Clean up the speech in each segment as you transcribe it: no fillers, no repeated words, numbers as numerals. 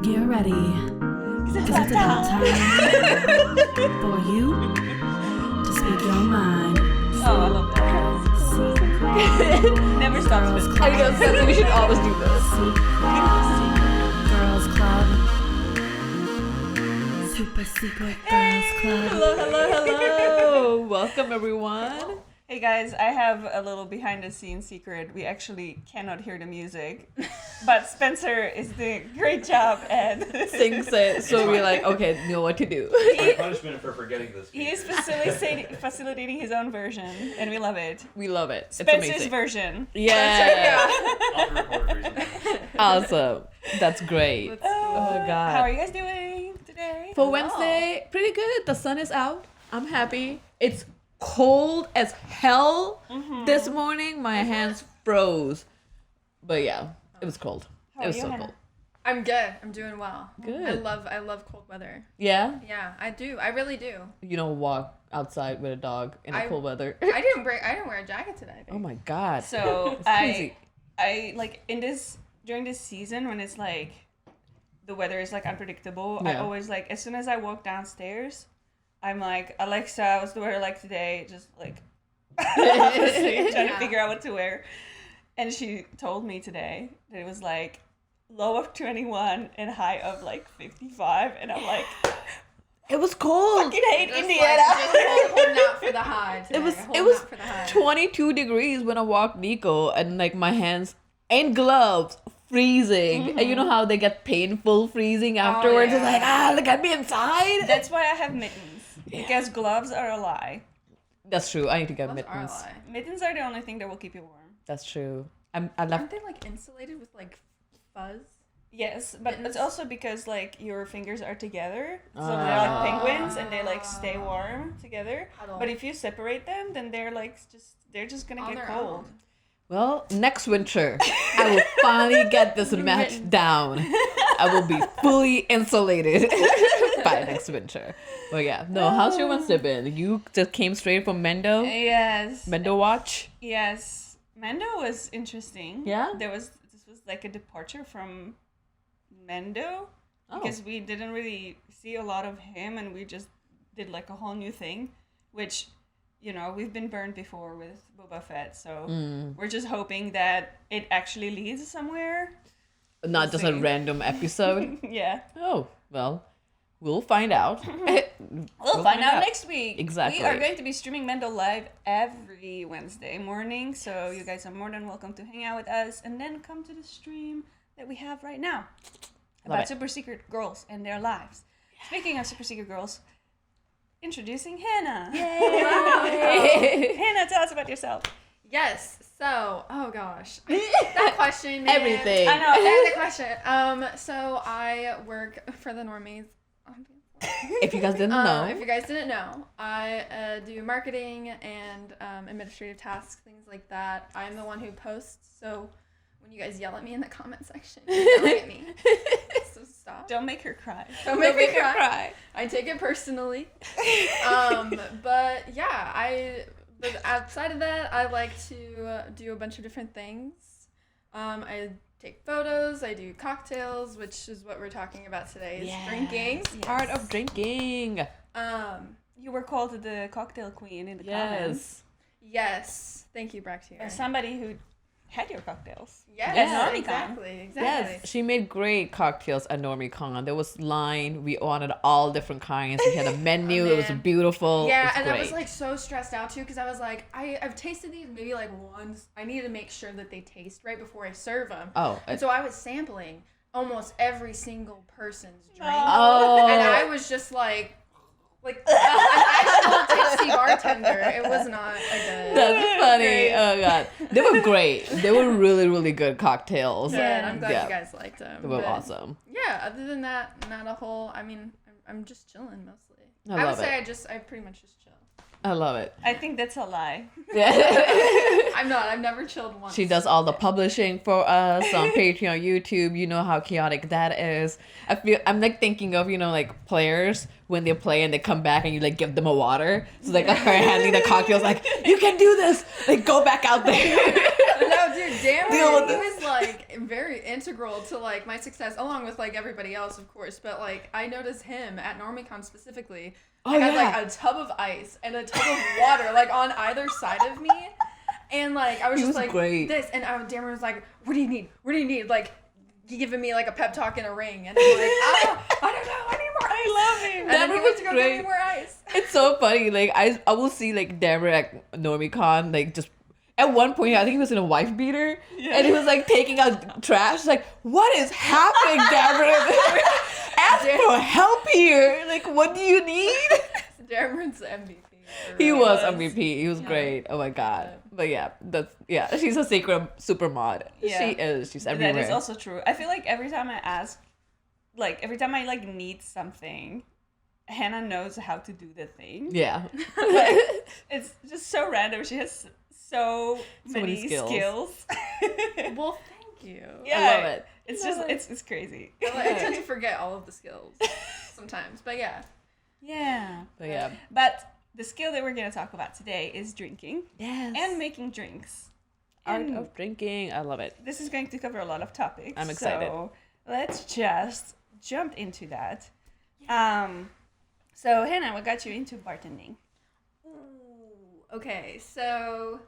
Get ready, because it's about time for you to speak your mind. Oh, I love that. Never stops. I know, so we should always do this. Girls Club. Super secret girls club. Hello. Welcome, everyone. Hey guys, I have a little behind the scenes secret. We actually cannot hear the music, but Spencer is doing a great job at Sings it, so we're like, okay, know what to do. My punishment for forgetting this. He is facilitating his own version, and we love it. We love it. It's Spencer's amazing. version. Yeah. Off the record reason. Awesome. That's great. Oh, God. How are you guys doing today? For Wednesday, pretty good. The sun is out. I'm happy. It's cold as hell this morning. My hands froze. But yeah, it was cold. How It was are you, so Hannah? cold. I'm good. I'm doing well. Good. I love cold weather. Yeah? Yeah, I do. I really do. You don't walk outside with a dog in cold weather. I didn't wear a jacket today. Oh my God. So It's crazy. I like during this season when it's like the weather is like unpredictable. I Yeah. always like as soon as I walk downstairs, I'm like, Alexa, what's the weather like today? Just like honestly, trying to figure out what to wear. And she told me today that it was like low of 21 and high of like 55, and I'm like, It was cold. fucking hate Just Indiana. just holding out for the high today. It was Holding out for the high. 22 degrees when I walked Nico, and like my hands and gloves freezing. And you know how they get painful freezing afterwards? yeah. It's like, look at me inside. That's why I have mittens, because gloves are a lie. That's true. I need to get Those are a mittens. lie. Mittens are the only thing that will keep you warm. That's true. I left. Aren't they like insulated with like fuzz? Yes, but Mittens? it's also because like your fingers are together, so they're like penguins and they like stay warm together. Huddle. But if you separate them, then they're just gonna On get their cold. own. Well, next winter, I will finally get this match down. I will be fully insulated by next winter. But yeah, no. How's your Wednesday been? You just came straight from Mendo. Yes. Mendo watch. Yes. Mendo was interesting. Yeah? This was like a departure from Mendo Oh. because we didn't really see a lot of him, and we just did like a whole new thing, which, you know, we've been burned before with Boba Fett, so we're just hoping that it actually leads somewhere. Not just a see. random episode. Yeah. Oh, well, we'll find out. We'll find out next week. Exactly. We are going to be streaming Mendo live every Wednesday morning, so you guys are more than welcome to hang out with us and then come to the stream that we have right now about it. super secret girls and their lives. Speaking of super secret girls, introducing Hannah. Hannah, tell us about yourself. Yes. So, oh gosh, that question. Man. Everything. I know. That's the question. So I work for the Normies. If you guys didn't know. If you guys didn't know, I do marketing and administrative tasks, things like that. I'm the one who posts, so when you guys yell at me in the comment section, you're yelling at me. So stop. Don't make her cry. Don't make me cry. I take it personally. But yeah, but outside of that, I like to do a bunch of different things. I take photos, I do cocktails, which is what we're talking about today, is drinking. Art of drinking. You were called the cocktail queen in the comments. Yes. Thank you, Bractier. As somebody who had your cocktails. Yes, At NormieCon. exactly. Yes, she made great cocktails at NormieCon. There was line. We wanted all different kinds. We had a menu. It was man. beautiful. Yeah, It's and great. I was like so stressed out too because I was like, I've tasted these maybe like once. I need to make sure that they taste right before I serve them. Oh, And so I was sampling almost every single person's drink. oh. And I was just like an actual tipsy bartender. It was not a good. That's funny. Oh god, they were great. They were really, really good cocktails. Good. I'm glad Yeah. you guys liked them. They were But awesome. Yeah. Other than that, not a whole. I mean, I'm just chilling mostly. I would love say it. I pretty much just chill. I love it. I think that's a lie. Yeah. I'm not. I've never chilled once. She does all the publishing for us on Patreon, YouTube. You know how chaotic that is. I'm like thinking of, you know, like players when they play and they come back and you like give them a water. So like her handling the cocktails like, you can do this. Like go back out there. No, dude, damn Deal it. with He it. was like, like very integral to like my success, along with like everybody else, of course. But like I noticed him at NormieCon specifically. I had like a tub of ice and a tub of water like on either side of me, and like I was just like this, and Dameron was like, "What do you need? What do you need?" Like giving me like a pep talk in a ring, and I'm like, I don't know, I need more ice. I love him. And then he went to go get me more ice. It's so funny. Like I will see like Dameron at NormieCon, like just at one point I think he was in a wife beater, and he was like taking out trash. Like, what is happening, Dameron? Ask for help here. Like, what do you need? Dameron's MVP. He was MVP. He was great. Oh my god. But yeah, she's a secret super mod. Yeah. She is. She's everywhere. That is also true. I feel like every time I like need something, Hannah knows how to do the thing. Yeah. It's just so random. She has so many skills. Well, thank you. Yeah, I love it. It's just it's crazy. I tend to forget all of the skills sometimes, but yeah. Yeah. But yeah. But the skill that we're going to talk about today is drinking. Yes. And making drinks. Art And of drinking. I love it. this is going to cover a lot of topics. I'm excited. So let's just jump into that. So Hannah, what got you into bartending? Ooh, okay, so,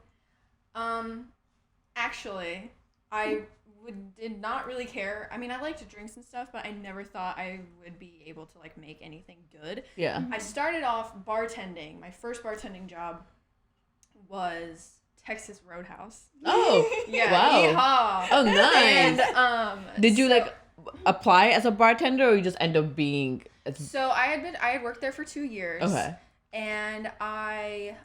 actually, I did not really care. I mean, I liked drinks and stuff, but I never thought I would be able to like make anything good. Yeah. I started off bartending. My first bartending job was Texas Roadhouse. Oh. Yeah. Wow. Yeehaw. Oh, nice. And Did you like apply as a bartender, or you just end up being? So I had worked there for 2 years. Okay. And I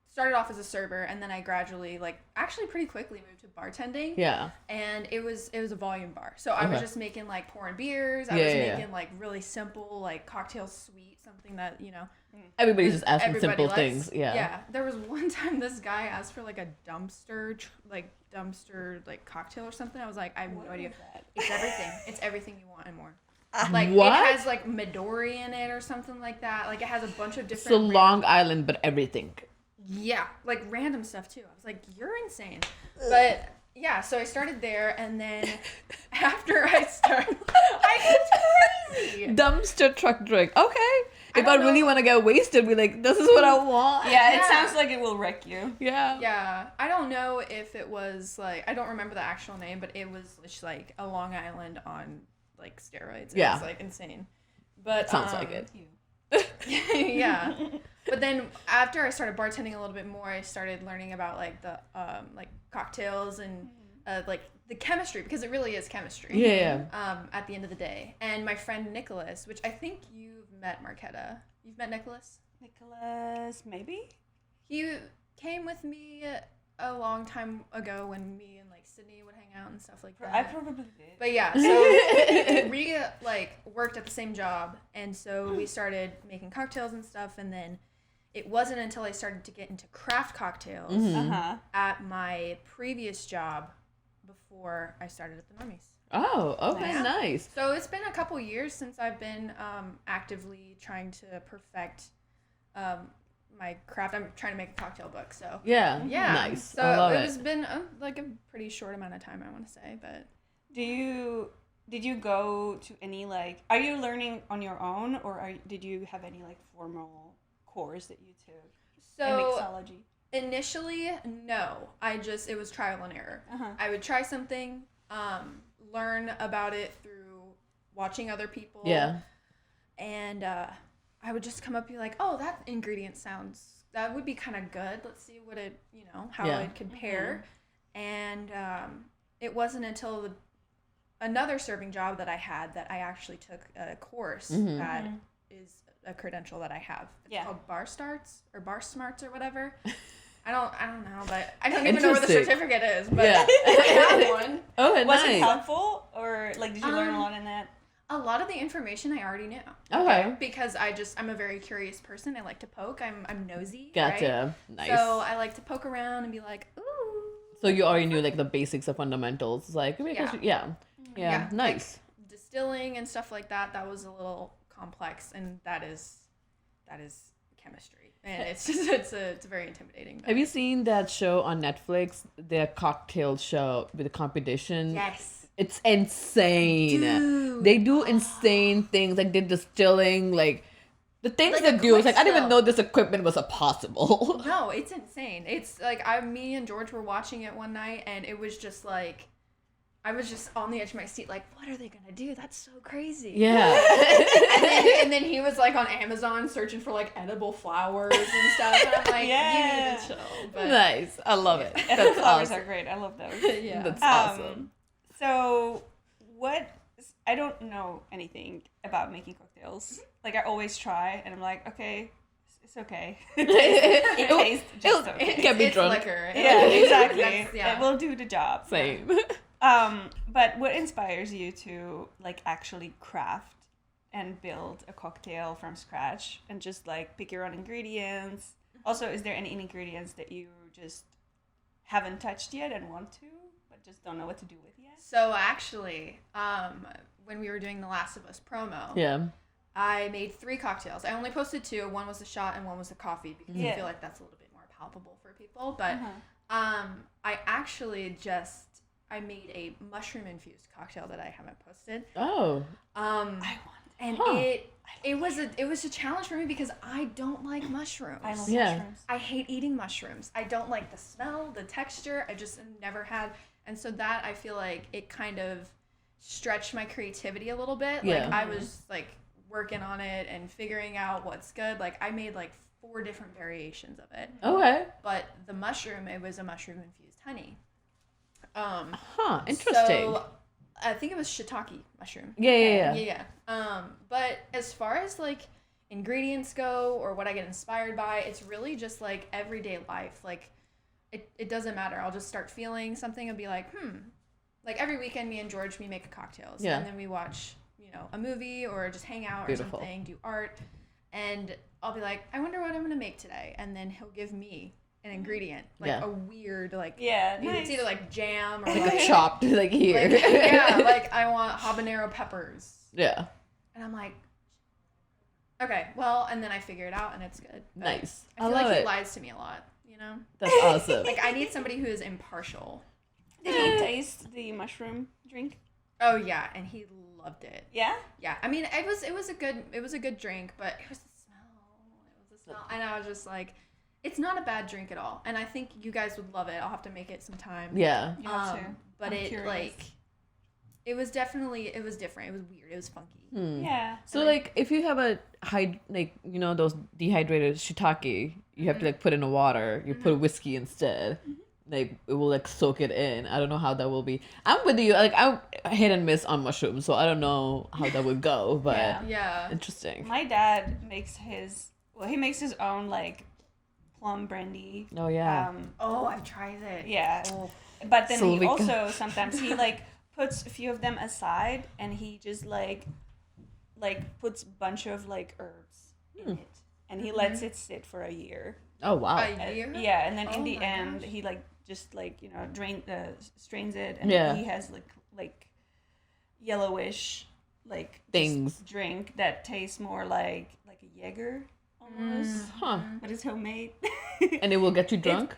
started off as a server, and then I gradually, like, actually pretty quickly moved to bartending. Yeah. And it was a volume bar. So I was just making, like, pouring beers. I was making, like, really simple, like, cocktail sweet, something that, you know. Everybody's just asking everybody simple likes. things. Yeah. Yeah. There was one time this guy asked for, like, a dumpster, cocktail or something. I was like, I have no idea. It's everything. It's everything you want and more. Like, What? it has, like, Midori in it or something like that. Like, it has a bunch of different... So Long Island, but everything. Yeah, like, random stuff, too. I was like, you're insane. But, yeah, so I started there, and then after I started... it's crazy! Dumpster truck drink. Okay. If I really want to get wasted, be like, this is what I want. Yeah, it sounds like it will wreck you. Yeah. Yeah, I don't know if it was, like... I don't remember the actual name, but it was just, like, a Long Island on... like steroids. Yeah. It was like insane. But Sounds like it. Yeah. But then after I started bartending a little bit more, I started learning about like the like cocktails and like the chemistry, because it really is chemistry. Yeah. At the end of the day. And my friend Nicholas, which I think you've met, Marquetta. You've met Nicholas? Nicholas, maybe? He came with me a long time ago when me and like Sydney would hang out and stuff like that. I probably did. But yeah, so we like worked at the same job, and so we started making cocktails and stuff, and then it wasn't until I started to get into craft cocktails at my previous job before I started at the Normies. Oh, okay, nice. So it's been a couple years since I've been actively trying to perfect my craft. I'm trying to make a cocktail book, so yeah, nice. So I love it it. has been like a pretty short amount of time, I want to say. But did you go to any like? Are you learning on your own, or did you have any like formal course that you took in mixology? Initially, no. It was trial and error. I would try something, learn about it through watching other people. Yeah. And I would just come up and be like, oh, that ingredient that would be kind of good. Let's see what it, how it would compare. And it wasn't until another serving job that I had that I actually took a course that is a credential that I have. It's called Bar Smarts or whatever. I don't know, but I don't even know where the certificate is, but I have one. Oh, Was nice. it helpful, or like did you learn a lot in that? A lot of the information I already knew. Okay. Because I'm a very curious person. I like to poke. I'm nosy. Gotcha. Right? Nice. So I like to poke around and be like, ooh. So you already knew like the basics of fundamentals, like yeah, nice. Like, distilling and stuff like that. That was a little complex, and that is chemistry, and it's just it's very intimidating. But... Have you seen that show on Netflix, the cocktail show with the competition? Yes. It's insane. Dude. They do insane things, like they're distilling, like the things Like they a do. It's quick like I didn't even spill. know this equipment was a possible. No, it's insane. It's like me and George were watching it one night, and it was just like, I was just on the edge of my seat, like, what are they gonna do? That's so crazy. Yeah. and then he was like on Amazon searching for like edible flowers and stuff, and I'm like, Yeah. you need to chill. But Nice. I love it. And That's flowers awesome. are great. I love those. yeah. That's awesome. So, I don't know anything about making cocktails. Like, I always try, and I'm like, okay, it's okay. It tastes just okay. It can be it's drunk. liquor. Yeah, exactly. Yeah. It will do the job. Same. But what inspires you to, like, actually craft and build a cocktail from scratch and just, like, pick your own ingredients? Also, is there any ingredients that you just haven't touched yet and want to, but just don't know what to do with yet? So actually, when we were doing the Last of Us promo, Yeah. I made 3 cocktails. I only posted 2. One was a shot and one was a coffee because I Yeah. feel like that's a little bit more palpable for people. But Uh-huh. I actually I made a mushroom infused cocktail that I haven't posted. Oh. I want And Huh. it was a challenge for me because I don't like mushrooms. I love Yeah. mushrooms. I hate eating mushrooms. I don't like the smell, the texture. I just never had. And so that I feel like it kind of stretched my creativity a little bit. Yeah. Like I was like working on it and figuring out what's good. Like I made like 4 different variations of it. Okay. But the mushroom, it was a mushroom infused honey. Huh. Interesting. So I think it was shiitake mushroom. Yeah. Yeah. But as far as like ingredients go or what I get inspired by, it's really just like everyday life. Like it doesn't matter. I'll just start feeling something and be like, like every weekend me and George, we make cocktails. Yeah. And then we watch, a movie or just hang out Beautiful. or something, do art. And I'll be like, I wonder what I'm gonna make today. And then he'll give me an ingredient, like Yeah. a weird, like Yeah, it's nice. either like jam or Like like, a chopped, like here. like, yeah, like I want habanero peppers. Yeah. And I'm like, okay, well, and then I figure it out and it's good. But Nice. I feel love like he it. lies to me a lot, That's awesome. Like I need somebody who is impartial. Did he taste the mushroom drink? Oh yeah, and he loved it. Yeah? Yeah, I mean, it was a good drink, but it was the smell. And I was just like, it's not a bad drink at all. And I think you guys would love it. I'll have to make it sometime. Yeah. You have to. But I'm it curious. like, it was different. It was weird. It was funky. Yeah. So like if you have a those dehydrated shiitake, you have to like put in the water. You put whiskey instead. Like it will like soak it in. I don't know how that will be. I'm with you. Like I'm hit and miss on mushrooms, so I don't know how that would go. But Yeah. Yeah. interesting. My dad makes he makes his own like plum brandy. Oh yeah. Oh, I've tried it. Yeah. Oh. But then he Sylvika. also sometimes he like puts a few of them aside and he just like puts a bunch of like herbs in it and he lets it sit for a year. Oh wow. A year? Yeah, and then in Oh the my end gosh. he like just like strains it and Yeah. he has like yellowish like just Things. drink that tastes more like a Jaeger almost, Huh. but it's homemade. And it will get you drunk.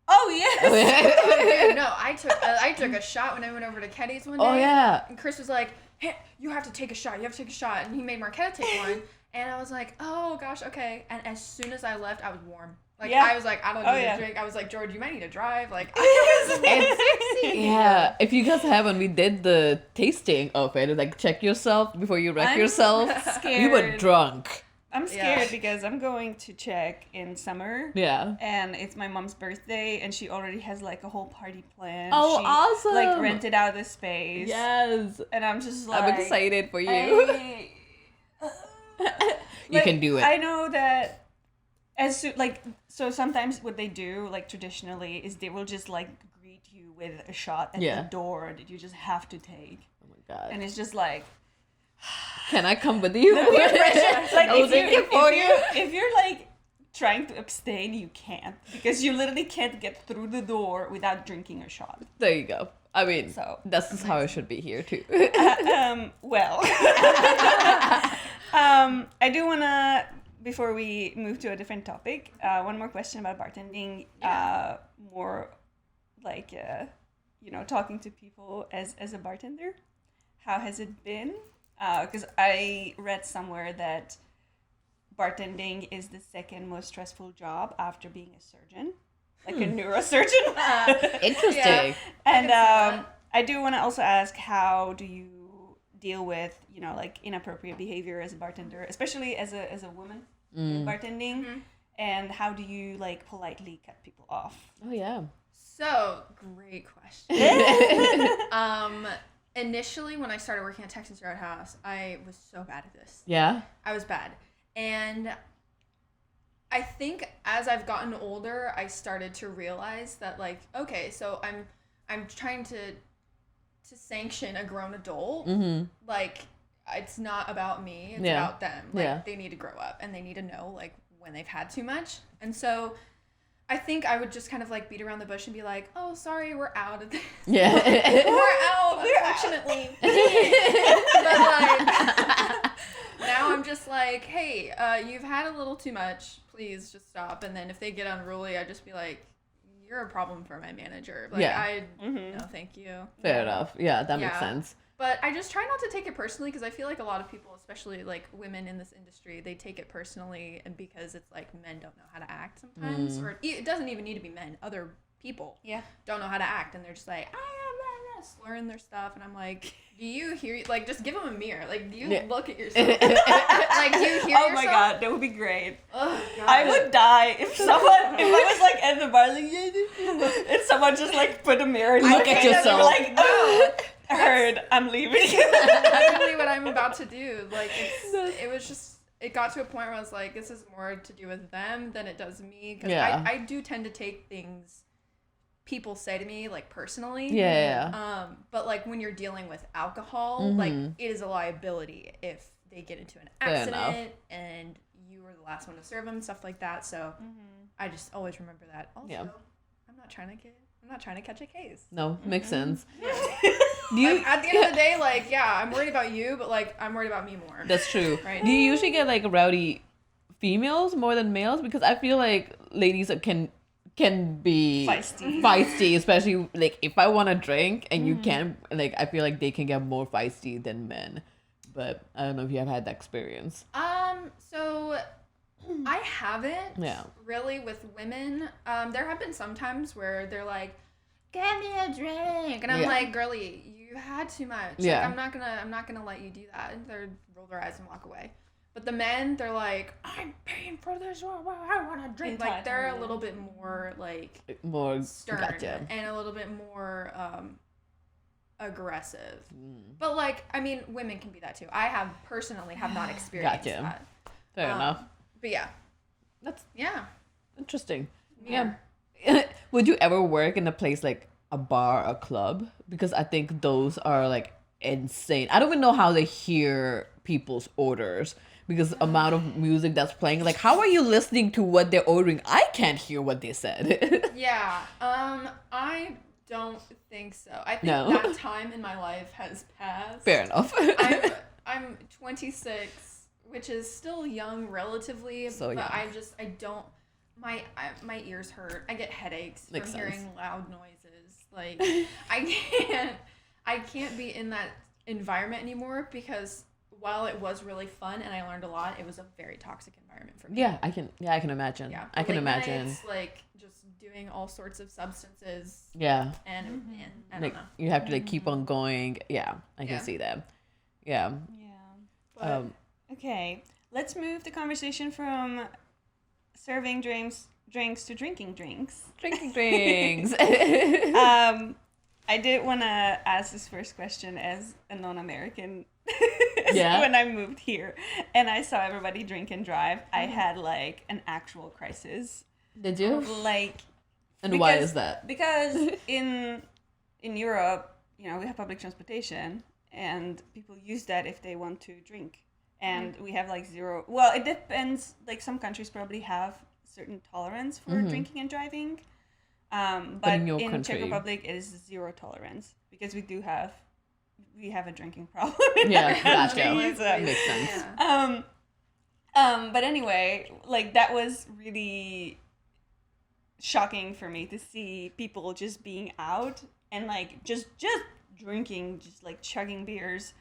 Oh yes. Oh, dude, no, I took a shot when I went over to Ketty's one day. Oh yeah. And Chris was like, hey, you have to take a shot. And he made Marquetta take one. And I was like, oh, gosh, okay. And as soon as I left, I was warm. Like, Yeah. I was like, I don't Oh, need yeah. a drink. I was like, George, you might need to drive. Like, I was It's- yeah, if you guys haven't, we did the tasting of it. Like, check yourself before you wreck I'm yourself. We were scared. drunk. I'm scared Yeah. because I'm going to check in summer. Yeah. And it's my mom's birthday, and she already has like a whole party planned. Oh, she, awesome. Like rented out the space. Yes. And I'm just like, I'm excited for you. I- You can do it. I know that so sometimes what they do like traditionally is they will just like greet you with a shot at Yeah. the door that you just have to take, Oh my god. and it's just like. Can I come with you? It's like I was thinking for you. if you're like trying to abstain, you can't because you literally can't get through the door without drinking a shot. There you go. I mean, So, this is how it should be here too. Well, I do wanna before we move to a different topic, one more question about bartending. More like, talking to people as a bartender. How has it been? Because I read somewhere that bartending is the second most stressful job after being a surgeon, like a neurosurgeon. Interesting. And I do want to also ask, how do you deal with, like inappropriate behavior as a bartender, especially as a woman in bartending? Mm-hmm. And how do you like politely cut people off? Oh yeah. So, great question. Initially, when I started working at Texas Roadhouse, I was so bad at this. Yeah? I was bad. And I think as I've gotten older, I started to realize that, like, okay, so I'm trying to sanction a grown adult. Mm-hmm. Like, it's not about me. It's about them. Like, they need to grow up, and they need to know, like, when they've had too much. And so I think I would just kind of like beat around the bush and be like, oh, sorry, we're out of this. Yeah. We're out, unfortunately. But like, now I'm just like, hey, you've had a little too much. Please just stop. And then if they get unruly, I just be like, you're a problem for my manager. Like, no, thank you. Fair enough. Yeah, that makes sense. But I just try not to take it personally, because I feel like a lot of people, especially like women in this industry, they take it personally, and because it's like men don't know how to act sometimes, or it doesn't even need to be men, other people don't know how to act, and they're just like, slurring their stuff, and I'm like, do you hear, like, just give them a mirror, like, do you look at yourself? Like, do you hear yourself? Oh my god, that would be great. Oh, God. I would die if I was like at the bar, like, and someone just like put a mirror and look at yourself. Like, oh, heard, I'm leaving. That's literally what I'm about to do. Like, it got to a point where I was like, this is more to do with them than it does me, because I do tend to take things people say to me, like, personally. But like when you're dealing with alcohol, like, it is a liability if they get into an accident and you were the last one to serve them, stuff like that. So I just always remember that. Also, I'm not trying to catch a case. No, makes sense. Like, at the end of the day, like, I'm worried about you, but like, I'm worried about me more. That's true. Right? Do you usually get like rowdy females more than males? Because I feel like ladies can be feisty, especially like if I want to drink and you can't, like, I feel like they can get more feisty than men. But I don't know if you have had that experience. So I haven't really with women. There have been some times where they're like, get me a drink, and I'm like, girly, you had too much. Like, I'm not gonna let you do that. And they roll their eyes and walk away. But the men, they're like, I'm paying for this. I want a drink. Like, they're a little bit more like more stern and a little bit more aggressive. But like, I mean, women can be that too. I personally have not experienced that. Fair enough. But that's interesting. Yeah. Would you ever work in a place like a bar or club? Because I think those are like insane. I don't even know how they hear people's orders, because the amount of music that's playing, like, how are you listening to what they're ordering? I can't hear what they said. I don't think so. I think that time in my life has passed. Fair enough. I'm 26, which is still young relatively, so but young. I don't, my ears hurt. I get headaches from hearing loud noises. Like, I can't be in that environment anymore, because while it was really fun and I learned a lot, it was a very toxic environment for me. I can imagine. I can imagine. Nights, like, just doing all sorts of substances. And I like, don't know. you have to like keep on going. I can see that. But, okay, let's move the conversation from serving drinks to drinking drinks. Drinking drinks. I did want to ask this first question as a non-American. Yeah. When I moved here and I saw everybody drink and drive, I had like an actual crisis. Did you? Like, and why is that? Because in Europe, you know, we have public transportation and people use that if they want to drink. And we have like zero. Well, it depends. Like, some countries probably have certain tolerance for drinking and driving. But in Czech Republic, it is zero tolerance, because we have a drinking problem in our country. Gotcha. Makes sense. But anyway, like that was really shocking for me to see people just being out and like just drinking, just like chugging beers,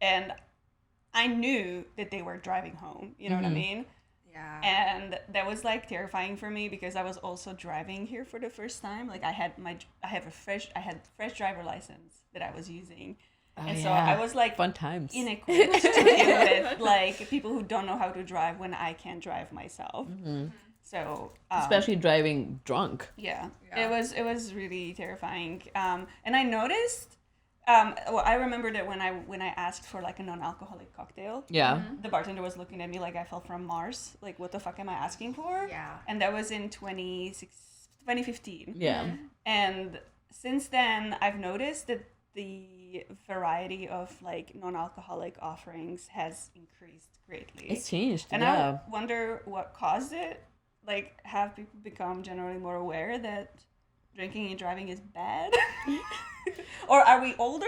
and I knew that they were driving home. You know what I mean? Yeah. And that was like terrifying for me because I was also driving here for the first time. Like I had fresh driver license that I was using. And so I was like fun times. inequipped to deal with like people who don't know how to drive when I can't drive myself. So Especially driving drunk. yeah, Yeah. it was really terrifying. And I noticed. Well, I remember that when I asked for like a non-alcoholic cocktail, Yeah. the bartender was looking at me like I fell from Mars. Like, what the fuck am I asking for? Yeah. And that was in 2015. Yeah. And since then, I've noticed that the variety of like non-alcoholic offerings has increased greatly. It's changed. And yeah. I wonder what caused it. Like, have people become generally more aware that drinking and driving is bad? Or are we older?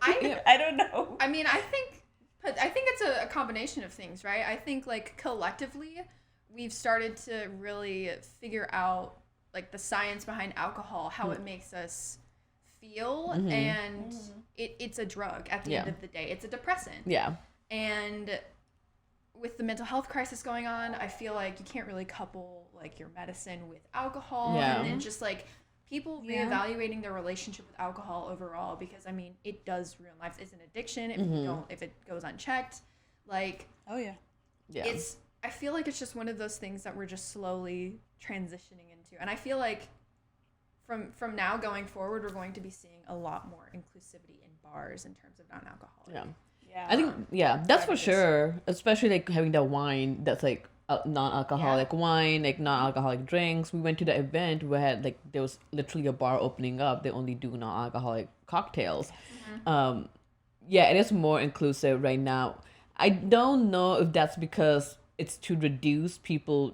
I don't know. I mean, I think it's a combination of things, right? I think like collectively, we've started to really figure out like the science behind alcohol, how it makes us feel, and it's a drug at the end of the day. It's a depressant. Yeah. And with the mental health crisis going on, I feel like you can't really couple like your medicine with alcohol, Yeah. and then just like people reevaluating their relationship with alcohol overall, because I mean it does ruin lives. It's an addiction if it goes unchecked. Like Oh yeah. Yeah. I feel like it's just one of those things that we're just slowly transitioning into, and I feel like from now going forward, we're going to be seeing a lot more inclusivity in bars in terms of non-alcoholic. Yeah. Yeah. I think that's for beverages. sure. Especially like having that wine that's like non-alcoholic wine, like non-alcoholic drinks. We went to the event where like there was literally a bar opening up. They only do non-alcoholic cocktails. Yeah, it is more inclusive right now. I don't know if that's because it's to reduce people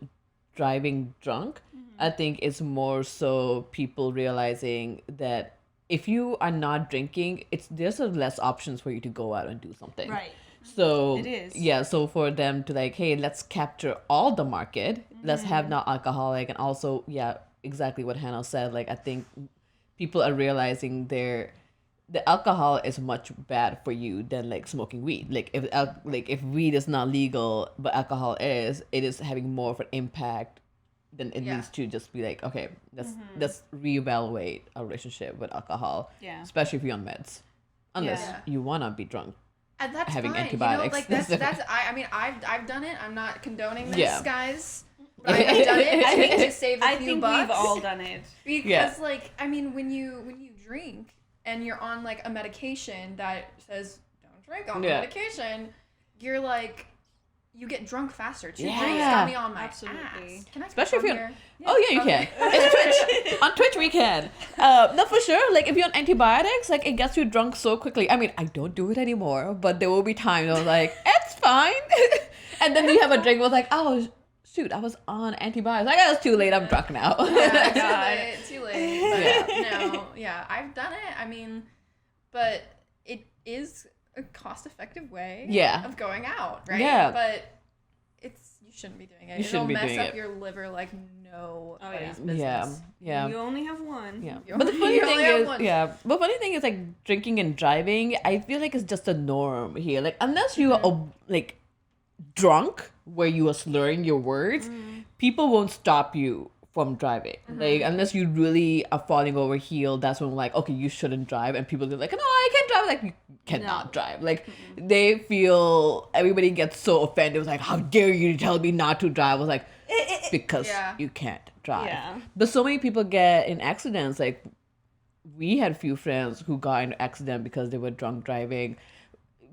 driving drunk. I think it's more so people realizing that if you are not drinking, there's less options for you to go out and do something. Right. So It is. yeah, so for them to like, hey, let's capture all the market. Let's have non-alcoholic, and also exactly what Hannah said. Like I think people are realizing the alcohol is much bad for you than like smoking weed. Like if weed is not legal but alcohol is, it is having more of an impact than it needs to just be like, okay, let's reevaluate our relationship with alcohol. Yeah. Especially if you're on meds, unless Yeah. you wanna be drunk. And that's Having fine. antibiotics. You know, like that's I mean I've done it. I'm not condoning this, Yeah. guys. But I've done it. I think to save a I few think bucks. we've all done it. Because Yeah. like I mean when you drink and you're on like a medication that says don't drink on the medication, you're like you get drunk faster. 2 drinks got me on my Absolutely. ass. Can I Especially if come you're- here? Oh yeah, you can. It's Twitch. On Twitch we can. No, for sure. Like if you're on antibiotics, like it gets you drunk so quickly. I mean, I don't do it anymore, but there will be times I was like, it's fine. And then you have a drink. Was like, oh shoot, I was on antibiotics. Like it's too late. I'm drunk now. Yeah, too late. But I've done it. I mean, but it is a cost-effective way of going out, right? Yeah. But you shouldn't be doing it. You shouldn't be It'll doing mess up it. your liver like nobody's yeah. business. Yeah. You only have one. Yeah. You But the funny only thing have is, one. but funny thing is like drinking and driving, I feel like it's just a norm here. Like unless you are like drunk where you are slurring your words, people won't stop you from driving. Like unless you really are falling over heel, that's when like, okay, you shouldn't drive, and people are like, no, I can't drive. Like you cannot drive. Like they feel, everybody gets so offended. It was like, how dare you tell me not to drive? I was like, because you can't drive. Yeah. But so many people get in accidents. Like we had a few friends who got in an accident because they were drunk driving.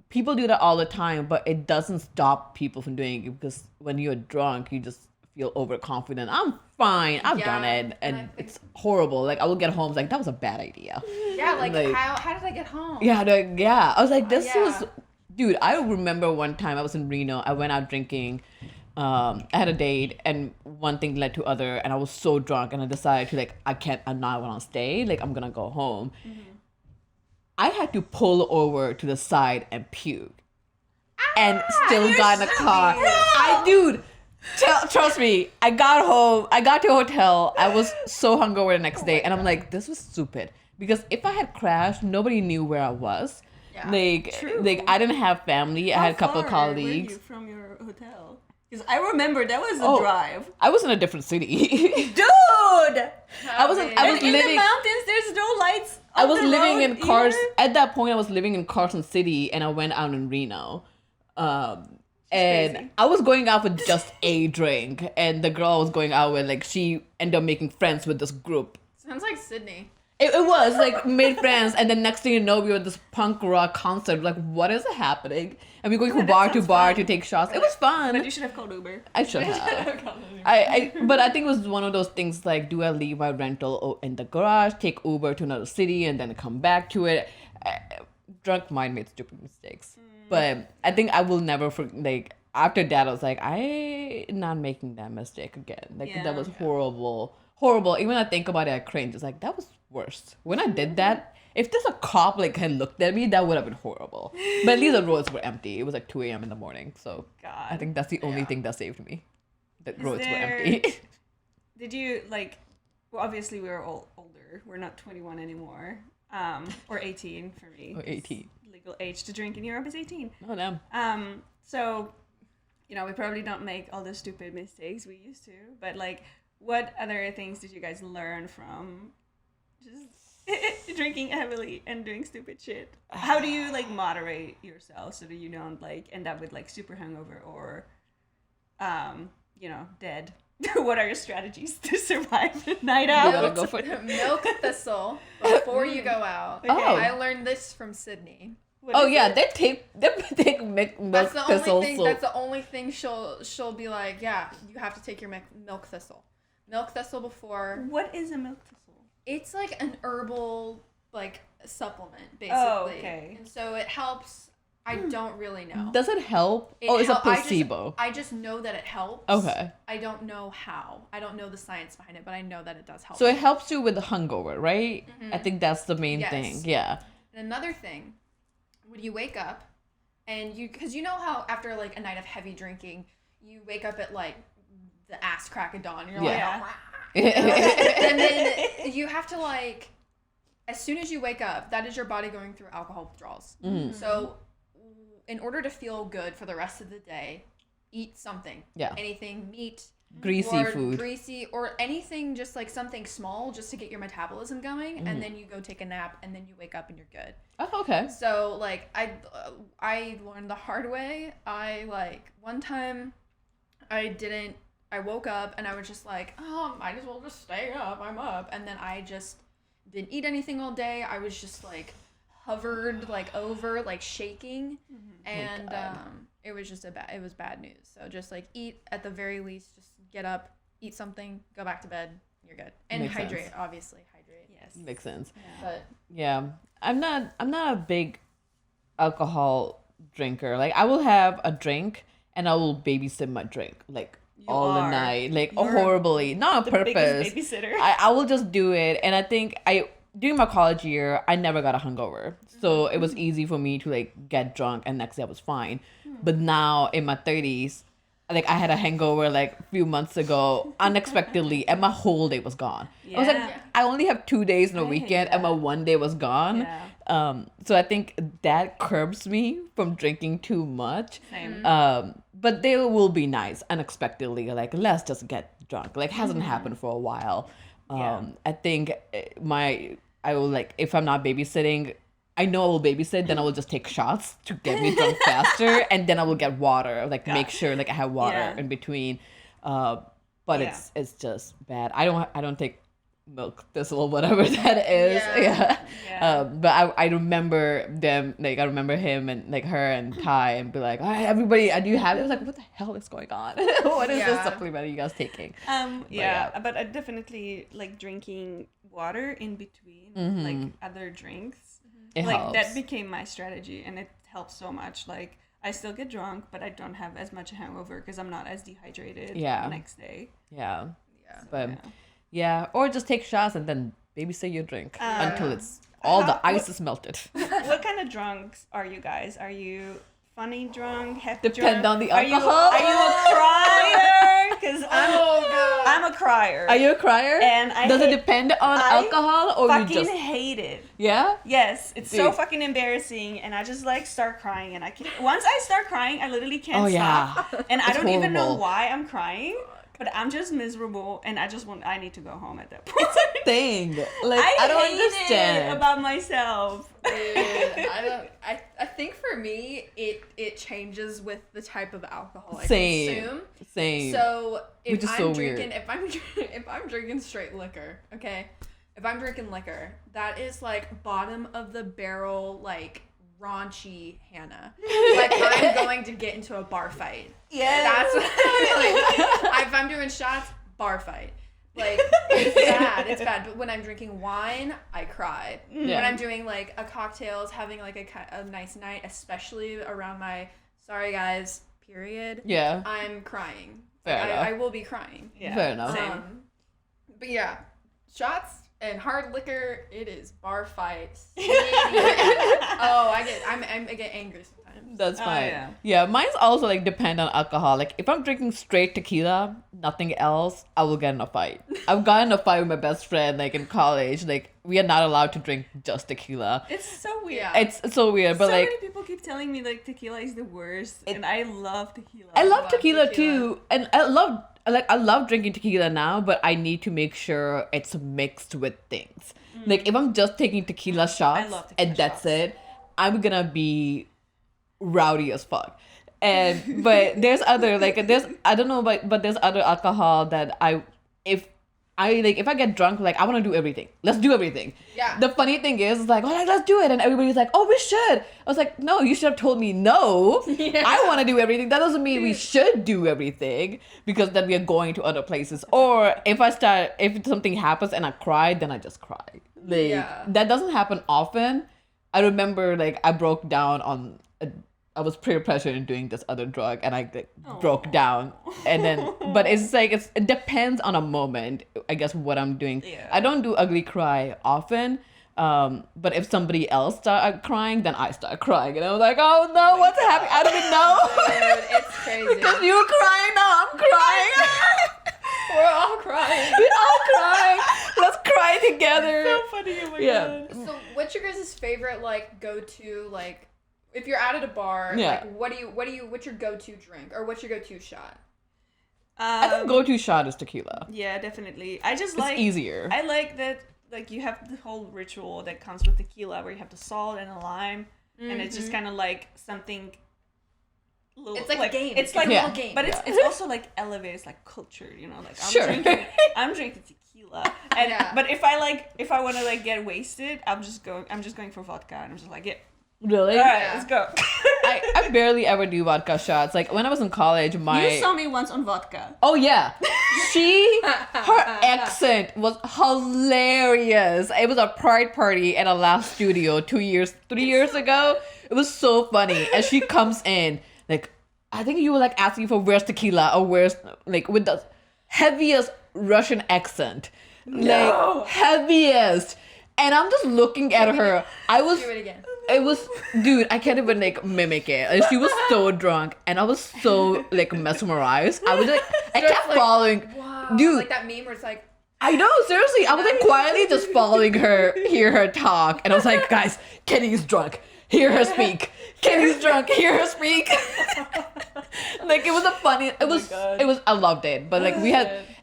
People do that all the time, but it doesn't stop people from doing it, because when you're drunk, you just feel overconfident. I'm fine. I've done it, and I think- it's horrible. Like I will get home, it's like that was a bad idea. Yeah, like, Like- how did I get home? Yeah, I was like, this Yeah. was, dude. I remember one time I was in Reno. I went out drinking. I had a date, and one thing led to other, and I was so drunk, and I decided to like, I'm not gonna stay. Like I'm gonna go home. I had to pull over to the side and puke. and still got in a car. Trust me, I got home, I got to a hotel, I was so hungover the next day, and I'm like, this was stupid. Because if I had crashed, nobody knew where I was. Yeah. Like I didn't have family, I had a couple of How far colleagues. were you from your hotel? Because I remember that was a drive. I was in a different city. Dude! I was In living the mountains, there's no lights. I was on the living road in Carson. either. At that point, I was living in Carson City, and I went out in Reno. And crazy. I was going out with just a drink, and the girl I was going out with, like, she ended up making friends with this group. Sounds like Sydney. It was like made friends, and then next thing you know, we were at this punk rock concert. Like, what is happening? And we're going from bar to bar to take shots. It was fun. But you should have called Uber. I should have. But I think it was one of those things like, do I leave my rental in the garage, take Uber to another city, and then come back to it? Drunk mind made stupid mistakes, but I think I will never like. After that, I was like, I not making that mistake again. Like that was horrible. Even when I think about it, I cringe. It's like that was worse. When I did that, if there's a cop like had looked at me, that would have been horrible. But at least the roads were empty. It was like 2 a.m. in the morning, so God. I think that's the only thing that saved me. The roads were there- empty. Did you, like, well, obviously we were all older. We're not 21 anymore. Or 18 for me. Or 18. Legal age to drink in Europe is 18. Oh damn. So, you know, we probably don't make all the stupid mistakes we used to, but like, what other things did you guys learn from just drinking heavily and doing stupid shit? How do you like moderate yourself so that you don't like end up with like super hungover or, you know, dead? What are your strategies to survive the night out? You gotta go for it. Milk thistle before you go out. Okay. Oh. I learned this from Sydney. What Oh is yeah, it? they take milk That's the thistle. only thing. So That's the only thing she'll be like, yeah, you have to take your milk thistle. Milk thistle before. What is a milk thistle? It's like an herbal like supplement basically. Oh, okay. And so it helps. I don't really know. does it help? It's a placebo. I just know that it helps. Okay. I don't know how. I don't know the science behind it, but I know that it does help. So it helps you with the hungover, right? I think that's the main Yes. thing. Yeah. And another thing, when you wake up and because you know how after like a night of heavy drinking, you wake up at like the ass crack of dawn. You're Yeah. like, and then you have to like, as soon as you wake up, that is your body going through alcohol withdrawals. So in order to feel good for the rest of the day, eat something. Yeah. Anything, meat, Greasy or food. greasy, or anything, just like something small, just to get your metabolism going, and then you go take a nap, and then you wake up and you're good. Oh, okay. So like I learned the hard way. I like one time I woke up and I was just like, oh, might as well just stay up. I'm up, and then I just didn't eat anything all day. I was just like hovered like over like shaking, and it was just it was bad news. So just like eat at the very least, just get up, eat something, go back to bed, you're good. And Makes hydrate, sense. obviously hydrate. Yes. Makes sense. But Yeah. I'm not a big alcohol drinker. Like I will have a drink and I will babysit my drink like all the are. night. Like You're horribly. Not on The purpose. biggest babysitter. I will just do it, and I think during my college year I never got a hungover, so it was easy for me to like get drunk and next day I was fine. But now in my 30s, like I had a hangover like a few months ago unexpectedly, and my whole day was gone. I was like, Yeah. I only have 2 days in a I hate weekend and my one day was gone. Yeah. So I think that curbs me from drinking too much. Same. But they will be nice unexpectedly, like let's just get drunk. Like hasn't happened for a while. Yeah. I think I will like, if I'm not babysitting, I know I will babysit, then I will just take shots to get me drunk faster, and then I will get water, like make sure like I have water Yeah. in between. But Yeah. it's just bad. I don't take milk thistle or whatever that is. Yeah. Yeah. But I remember them, like I remember him and like her and Ty, and be like, all right, everybody, do you have it? I was like, what the hell is going on? What is this Yeah. supplement are you guys taking? Yeah, but I definitely like drinking water in between like other drinks. It Like helps. that became my strategy, and it helps so much. Like I still get drunk, but I don't have as much hangover because I'm not as dehydrated Yeah. the next day. Yeah. yeah. But Yeah. yeah, or just take shots and then babysit your drink until it's all the ice is melted. What kind of drunks are you guys? Are you funny drunk, happy Depend drunk? on the Are you alcohol? a crier? Because I'm a crier. Are you a crier? And Does it depend on I alcohol or you fucking just hate it. yeah? Yes, it's so Dude. fucking embarrassing, and I just like start crying, and I can once I start crying, I literally can't Oh yeah. stop, and I It's don't even know horrible. why I'm crying, but I'm just miserable, and I need to go home at that point. Thing. Like I don't hate understand. it about myself. Dude, I think for me it changes with the type of alcohol I Same. consume. Same. So Which if is I'm so drinking, weird. if I'm drinking straight liquor, okay, if I'm drinking liquor, that is like bottom of the barrel, like raunchy Hannah. Like I'm going to get into a bar fight. Yeah, That's what like, if I'm doing shots, bar fight. Like it's bad, it's bad. But when I'm drinking wine, I cry. Yeah. When I'm doing like a cocktails, having like a nice night, especially around my sorry guys period, Yeah. I'm crying. Fair Like, enough. I will be crying. Yeah. Fair enough. Same. But yeah, shots and hard liquor, it is bar fights. I get angry sometimes. That's Oh, fine. yeah. Yeah, mine's also like depend on alcohol. Like if I'm drinking straight tequila, nothing else, I will get in a fight. I've gotten in a fight with my best friend like in college. Like we are not allowed to drink just tequila. It's so weird. Yeah. It's so weird, but so like many people keep telling me like tequila is the worst, and I love tequila. I love love tequila tequila. too, and I love drinking tequila now, but I need to make sure it's mixed with things. Like if I'm just taking tequila shots love tequila and that's shots. it, I'm gonna be rowdy as fuck. And but there's other like there's I don't know but there's other alcohol that if I get drunk, like I want to do everything. Let's do everything. Yeah. The funny thing is like, oh, like, let's do it, and everybody's like, oh, we should. I was like, no, you should have told me no. Yeah. I want to do everything. That doesn't mean we should do everything because then we are going to other places. Or if something happens and I cry, then I just cry. Like Yeah. that doesn't happen often. I remember like I broke down on. I was peer pressured in doing this other drug, and I like, broke down. And then, but it's like it depends on a moment. I guess what I'm doing. Yeah. I don't do ugly cry often. But if somebody else start crying, then I start crying, and I was like, oh no, what's happening? I don't even know. Dude, it's crazy. Cause you crying now, I'm crying. We're all crying. We're all crying. Let's cry together. so funny. Oh my Yeah. god. So, what's your guys' favorite like go-to like if you're out at a bar? Yeah. Like, what's your go-to drink or what's your go-to shot? I think go-to shot is tequila. Yeah, definitely. I just It's like easier. I like that. Like you have the whole ritual that comes with tequila, where you have the salt and the lime, and it's just kind of like something. Little, It's like a game. It's like Yeah. a little game. but it's also like elevated. It's like culture, you know. Like Sure. I'm drinking tequila, and Yeah. but if I want to like get wasted, I'm just going for vodka, and I'm just like, yeah, Really? all right, Yeah. let's go. I barely ever do vodka shots. Like when I was in college, You saw me once on vodka. Oh yeah. Her accent was hilarious. It was a pride party at a last studio 3 years ago. It was so funny. And she comes in, like, I think you were like asking for where's tequila or where's like with the heaviest Russian accent. Like heaviest. And I'm just looking at her. Do it again. It was, dude, I can't even like mimic it. And she was so drunk, and I was so like mesmerized. I was like, I kept like, following, Wow. dude. Like that meme where it's like, I know, seriously. I was like quietly just following her, hear her talk, and I was like, guys, Kenny's drunk. Hear her speak. Kenny's drunk. Hear her speak. Like it was a funny. It was. I loved it. But like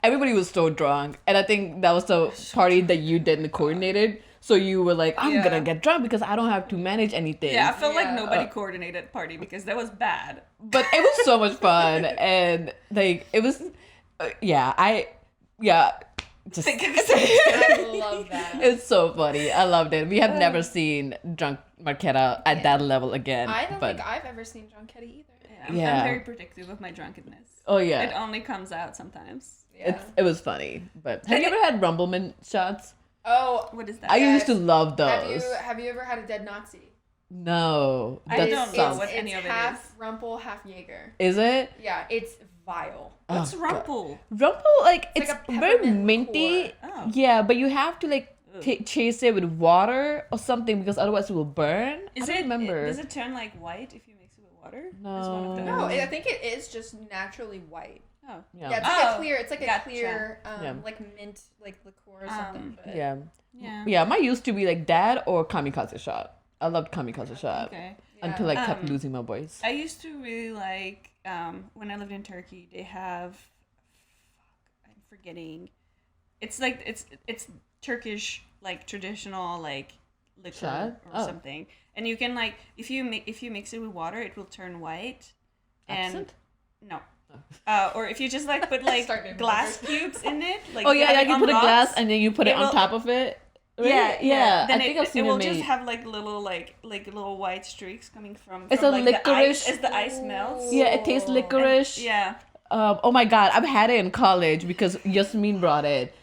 everybody was so drunk, and I think that was the party that you didn't coordinate it. So you were like, I'm gonna get drunk because I don't have to manage anything. Yeah, I felt like Yeah. nobody coordinated party because that was bad. But it was so much fun, and like it was. Just. I love that. It's so funny. I loved it. We have never seen drunk Marquetta at that level again. I don't but think I've ever seen John Ketty either. I'm Yeah. very predictive of my drunkenness. oh yeah, It only comes out sometimes. Yeah. it was funny. But have you ever had Rumbleman shots? Oh, What is that? I Yes. used to love those. have you ever had a dead Nazi? No, I that don't know sounds. what any of it half Rumpel, half Jaeger. Is it? Yeah, it's vile. What's Oh, Rumple? Rumple, like It's it's, like a very peppermint minty. liqueur. Oh. Yeah, but you have to like chase it with water or something because otherwise it will burn. Is I don't it? remember. Does it turn like white if you mix it with water? water? Is one of those? No, I think it is just naturally white. Oh. Yeah, it's like Oh, a clear. It's like a gotcha. clear, Yeah. like mint, like liqueur or something. But Yeah. Yeah. Yeah, mine used to be like that or kamikaze shot. I loved kamikaze shot Okay. until I kept losing my voice. I used to really like when I lived in Turkey. They have, I'm forgetting. It's like it's Turkish like traditional like liquor Shot? or something, and you can like if you mix it with water, it will turn white. Absinthe? And no. Or if you just like put like Start naming glass cubes in it, like Oh yeah, have yeah. it You on put a rocks. glass and then you put it It on will- top of it. Right? Yeah, yeah. Then I think it, I've seen it it will made. just have like little like little white streaks coming from. It's from, a like, the ice, licorice- as the ice melts. Yeah, it tastes licorice. Yeah. Oh my god, I've had it in college because Yasmin brought it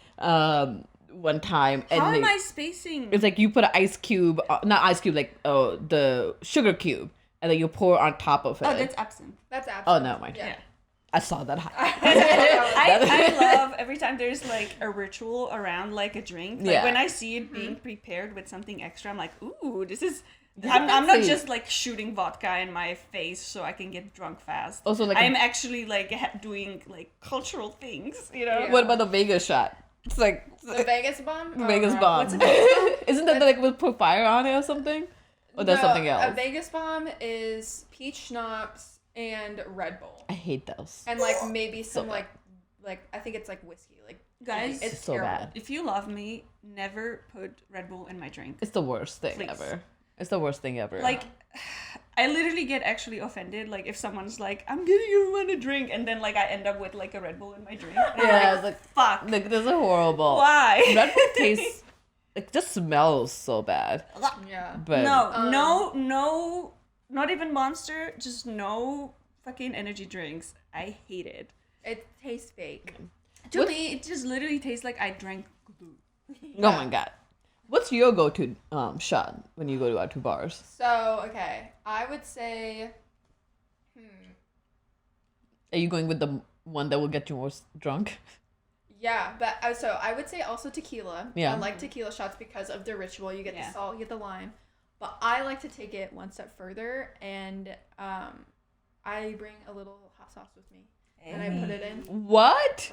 one time. And How am they- I spacing? It's like you put an ice cube, not ice cube, like the sugar cube, and then you pour on top of it. Oh, that's absinthe. that's absolutely. Oh, no, mind. Yeah. I saw that. I love every time there's like a ritual around like a drink. Like Yeah. when I see it being prepared with something extra, I'm like, ooh, this is. I'm not fancy. just like shooting vodka in my face so I can get drunk fast. Also, like I a- am actually like doing like cultural things, you know. Yeah. What about the Vegas shot? It's like The Vegas bomb. Vegas no. bomb. What's a Vegas bomb? Isn't that like we put fire on it or something? Or that's No, something else? A Vegas bomb is peach schnapps and Red Bull, I hate those. and like maybe some bad. like I think it's like whiskey. Like Guys, it's so terrible. bad. if you love me, never put Red Bull in my drink. It's the worst thing Please. ever. It's the worst thing ever. Like, I literally get actually offended. Like, if someone's like, "I'm getting you one a drink," and then like I end up with like a Red Bull in my drink. And I'm yeah, like, it's fuck. like this is horrible. Why? Red Bull tastes like just smells so bad. Yeah. But No, not even Monster. Just no fucking energy drinks. I hate it. It tastes fake. To me, it just literally tastes like I drank glue. oh my god, what's your go-to shot when you go out to bars? So okay, I would say. Are you going with the one that will get you more drunk? Yeah, but so I would say also tequila. Yeah. I like tequila shots because of the ritual. You get Yeah. the salt, you get the lime. But I like to take it one step further, and I bring a little hot sauce with me, and I put it in. What?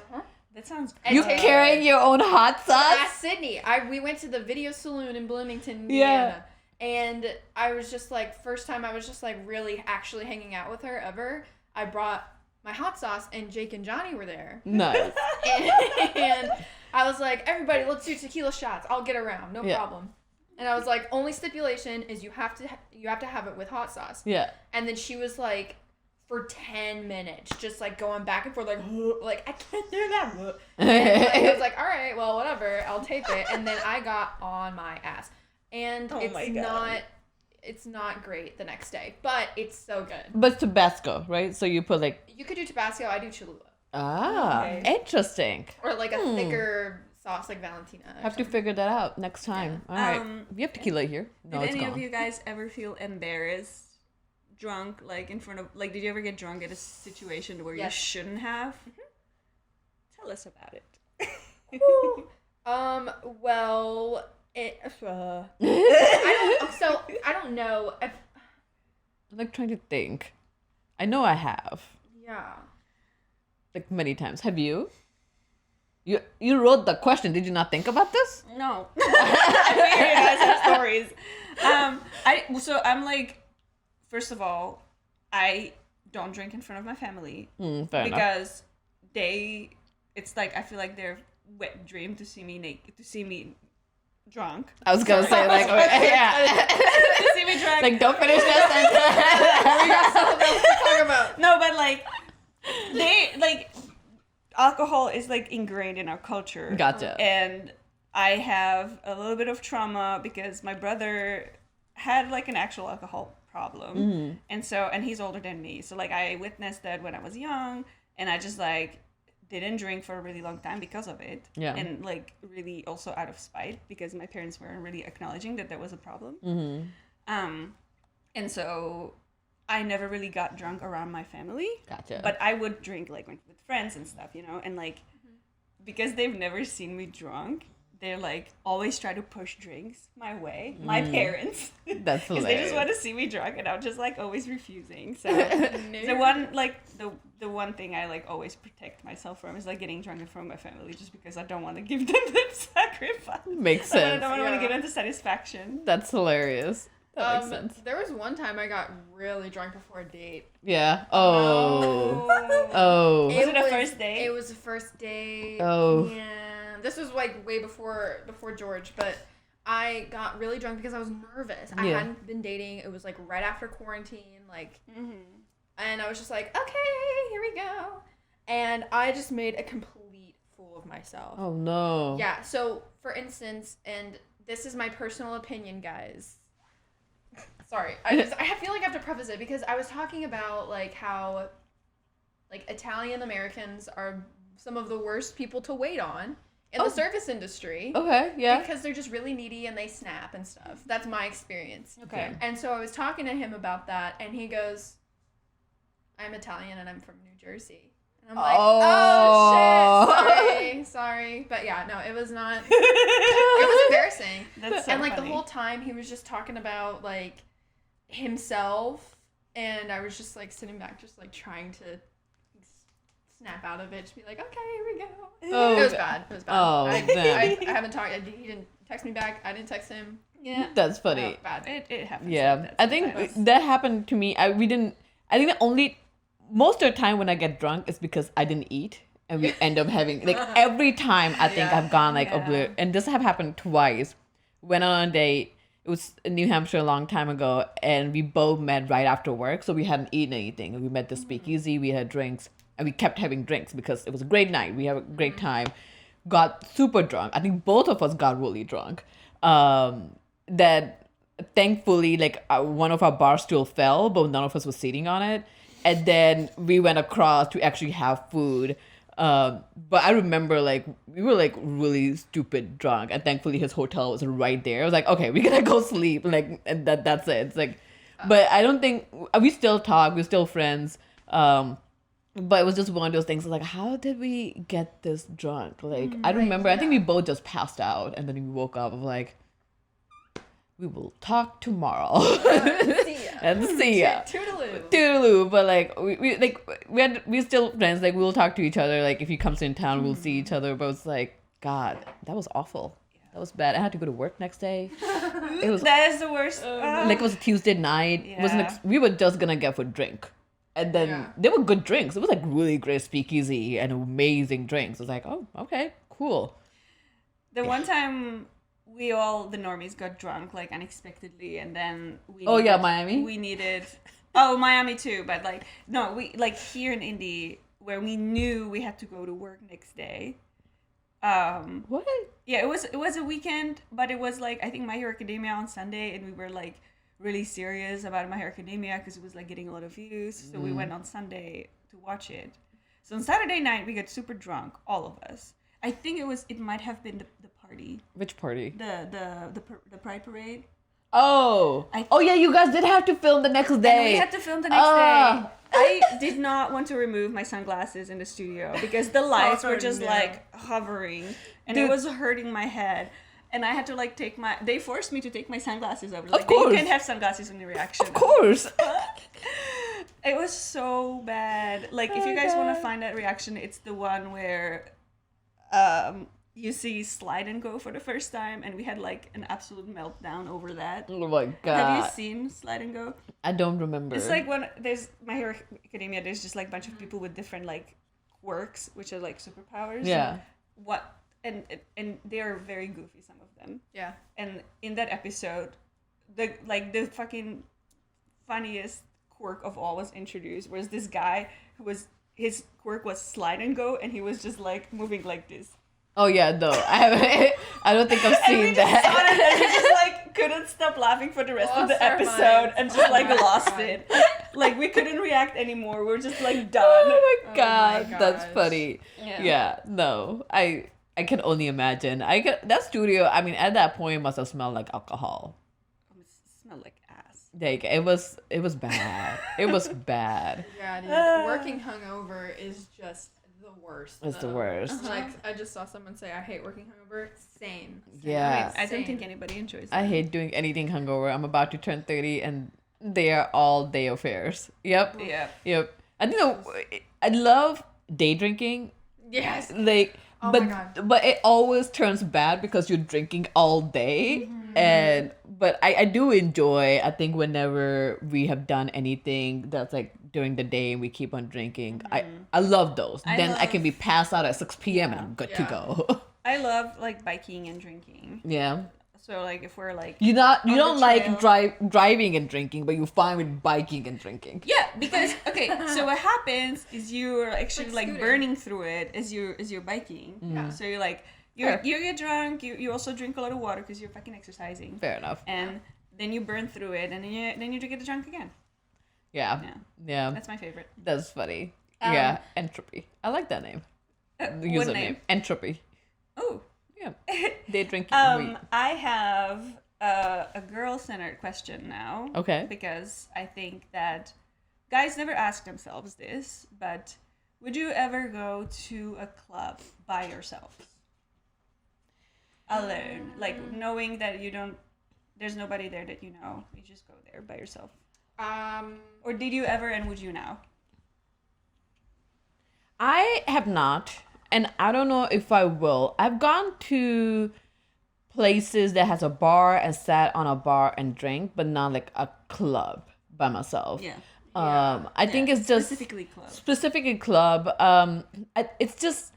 That sounds. And You take- carrying your own hot sauce? Last Sydney, we went to the Video Saloon in Bloomington, Indiana, and I was just like, first time I was just like really actually hanging out with her ever. I brought my hot sauce, and Jake and Johnny were there. Nice. And I was like, everybody, let's do tequila shots. I'll get around, no Yeah. problem. And I was like, only stipulation is you have to have it with hot sauce. Yeah. And then she was like, for 10 minutes, just like going back and forth, like I can't do that. And I was like, all right, well, whatever, I'll take it. And then I got on my ass, and Oh my God. it's not great the next day, but it's so good. But it's Tabasco, right? So you put like You could do Tabasco. I do Cholula, Okay. interesting. or like a thicker sauce like Valentina. or Have to something. figure that out next time. All right. We have tequila here. No, Did it's any gone. of you guys ever feel embarrassed, drunk, like in front of, like, did you ever get drunk at a situation where you Yes. shouldn't have? Tell us about it. Well, I don't know. I'm like trying to think. I know I have. Yeah. Like many times. Have you? You wrote the question. Did you not think about this? No. I figured you guys have stories. I'm like, first of all, I don't drink in front of my family Fair enough. because it's like, I feel like they're wet dream to see me naked, to see me drunk. I was gonna say like, yeah. To see me drunk. Like don't finish that sentence. Talk about. No, but like, alcohol is like ingrained in our culture. Gotcha. And I have a little bit of trauma because my brother had like an actual alcohol problem. And he's older than me. So like I witnessed that when I was young, and I just like didn't drink for a really long time because of it. Yeah. And like really also out of spite because my parents weren't really acknowledging that there was a problem. And so I never really got drunk around my family. Gotcha. But I would drink like with friends and stuff, you know, and like because they've never seen me drunk, they're like always try to push drinks my way. My parents. That's Because they just hilarious. want to see me drunk, and I'm just like always refusing. So the one thing I like always protect myself from is like getting drunk in front of my family, just because I don't want to give them the sacrifice. Makes I sense. don't want to Yeah. give them the satisfaction. That's hilarious. That makes sense. There was one time I got really drunk before a date. Yeah. Oh. Was it a first date? It was a first date. Oh. Yeah. This was like way before George, but I got really drunk because I was nervous. I Yeah. hadn't been dating. It was like right after quarantine, like, Mm-hmm. and I was just like, okay, here we go. And I just made a complete fool of myself. Oh no. Yeah. So, for instance, and this is my personal opinion, guys. Sorry, I feel like I have to preface it because I was talking about like how like Italian Americans are some of the worst people to wait on in the service industry. Okay. Yeah. Because they're just really needy and they snap and stuff. That's my experience. Okay. And so I was talking to him about that, and he goes, "I'm Italian and I'm from New Jersey." And I'm like, "Oh shit, sorry." But yeah, no, it was not. It was embarrassing. That's so And like funny. the whole time he was just talking about like himself, and I was just like sitting back just like trying to snap out of it, to be like, okay, here we go. Oh, It was bad. Oh, I damn. haven't talked. He didn't text me back. I didn't text him. Yeah. That's funny. Oh, bad. It happens. Yeah, like that I think sometimes. that happened to me. I think the only most of the time when I get drunk is because I didn't eat, and we end up having like every time I think Yeah. I've gone like Yeah. and this have happened twice. Went on a date. It was in New Hampshire a long time ago, and we both met right after work, so we hadn't eaten anything. We met the speakeasy, we had drinks, and we kept having drinks because it was a great night. We had a great time. Got super drunk. I think both of us got really drunk. That thankfully, like one of our bar stool fell, but none of us was sitting on it. And then we went across to actually have food. But I remember like we were like really stupid drunk, and thankfully his hotel was right there. I was like, okay, we're gonna go sleep. Like, and that's it. It's like, but I don't think we still talk. We're still friends. But it was just one of those things. Like, how did we get this drunk? Like, I remember. I think we both just passed out, and then we woke up. Of like, we will talk tomorrow. See ya. And see ya. Toodaloo. Toodaloo. But like we're still friends. Like we'll talk to each other. Like if he comes in town, we'll see each other. But it's like, God, that was awful. That was bad. I had to go to work next day. It was That is the worst. like it was a Tuesday night. It wasn't Yeah. we were just gonna get for drink. And then Yeah. they were good drinks. It was like really great speakeasy and amazing drinks. I was like, oh, okay, cool. The one time we all, the normies, got drunk like unexpectedly, and then we Oh, yeah, Miami? We needed Miami too, but like no, we like here in Indy where we knew we had to go to work next day. What? Yeah, it was a weekend, but it was like I think My Hero Academia on Sunday, and we were like really serious about My Hero Academia because it was like getting a lot of views. So we went on Sunday to watch it. So on Saturday night we got super drunk, all of us. I think it might have been the party, Which party? the Pride Parade. Oh. Oh yeah, you guys did have to film the next day. And we had to film the next Ah. day. I did not want to remove my sunglasses in the studio because the lights were just no. like hovering, and Dude. it was hurting my head. And I had to like they forced me to take my sunglasses over. Like, course. you can't have sunglasses in the reaction. Of course. It was so bad. Like, if you guys want to find that reaction, it's the one where you see Slide and Go for the first time, and we had like an absolute meltdown over that. Oh my Have god. you seen Slide and Go? I don't remember. It's like when there's My Hero Academia, there's just like a bunch of people with different like quirks, which are like superpowers. Yeah. And they are very goofy, some of them. Yeah. And in that episode, the fucking funniest quirk of all was introduced. Was this guy his quirk was Slide and Go, and he was just like moving like this. Oh yeah, no. I haven't I don't think I've And we seen just saw that. it, and we just like couldn't stop laughing for the rest of Lost the our episode, minds. and just like Oh my lost God. it. Like we couldn't react anymore. We were just like done. Oh my Oh god, my that's gosh. funny. Yeah. Yeah, no. I can only imagine. That studio, I mean, at that point must have smelled like alcohol. It smelled like ass. Like it was bad. It was bad. Yeah, dude. Working hungover is just the worst. It's the though. worst. Like, I just saw someone say, I hate working hungover. Same. Yeah. I don't Same. think anybody enjoys it. I hate doing anything hungover. I'm about to turn 30 and they are all day affairs. Yep. Yeah. Yep. I think I love day drinking. Yes. Like, Oh but my God. but it always turns bad because you're drinking all day. But I do enjoy, I think, whenever we have done anything that's like during the day and we keep on drinking. I love those. I Then I can love- be passed out at 6 p.m. and Yeah. I'm good Yeah. to go. I love like biking and drinking. Yeah. So like if we're like You On don't the like trail. driving and drinking, but you're fine with biking and drinking. yeah, because okay, so what happens is you're actually like scooting. burning through it as you're biking. Yeah. So you're like Fair. you get drunk. You also drink a lot of water because you're fucking exercising. Fair enough. And then you burn through it, and then you get drunk again. Yeah. Yeah, Yeah. that's my favorite. That's funny. Um, Yeah. Entropy. I like that name. The What username. name? Entropy. Oh, Yeah. Day drinking. weed. I have a girl-centered question now. Okay. Because I think that guys never ask themselves this, but would you ever go to a club by yourself? Alone. Like knowing that there's nobody there that you know. You just go there by yourself. Or did you ever and would you now? I have not, and I don't know if I will. I've gone to places that has a bar and sat on a bar and drank, but not like a club by myself. Yeah. I think it's just specifically club. club. It's just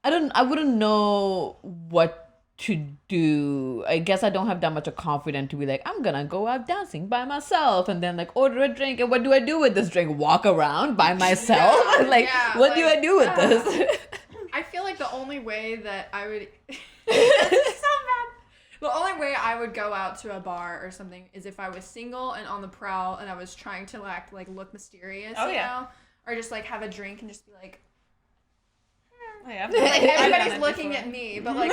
I wouldn't know what to do. I guess I don't have that much of confidence to be like, I'm gonna go out dancing by myself and then like order a drink, and what do I do with this drink? Walk around by myself? Yeah, like yeah, what do like, I do with this? I feel like the only way that I would the only way I would go out to a bar or something is if I was single and on the prowl and I was trying to act like look mysterious, Oh, you yeah. know? Or just like have a drink and just be like Oh, yeah, like everybody's looking at me, but like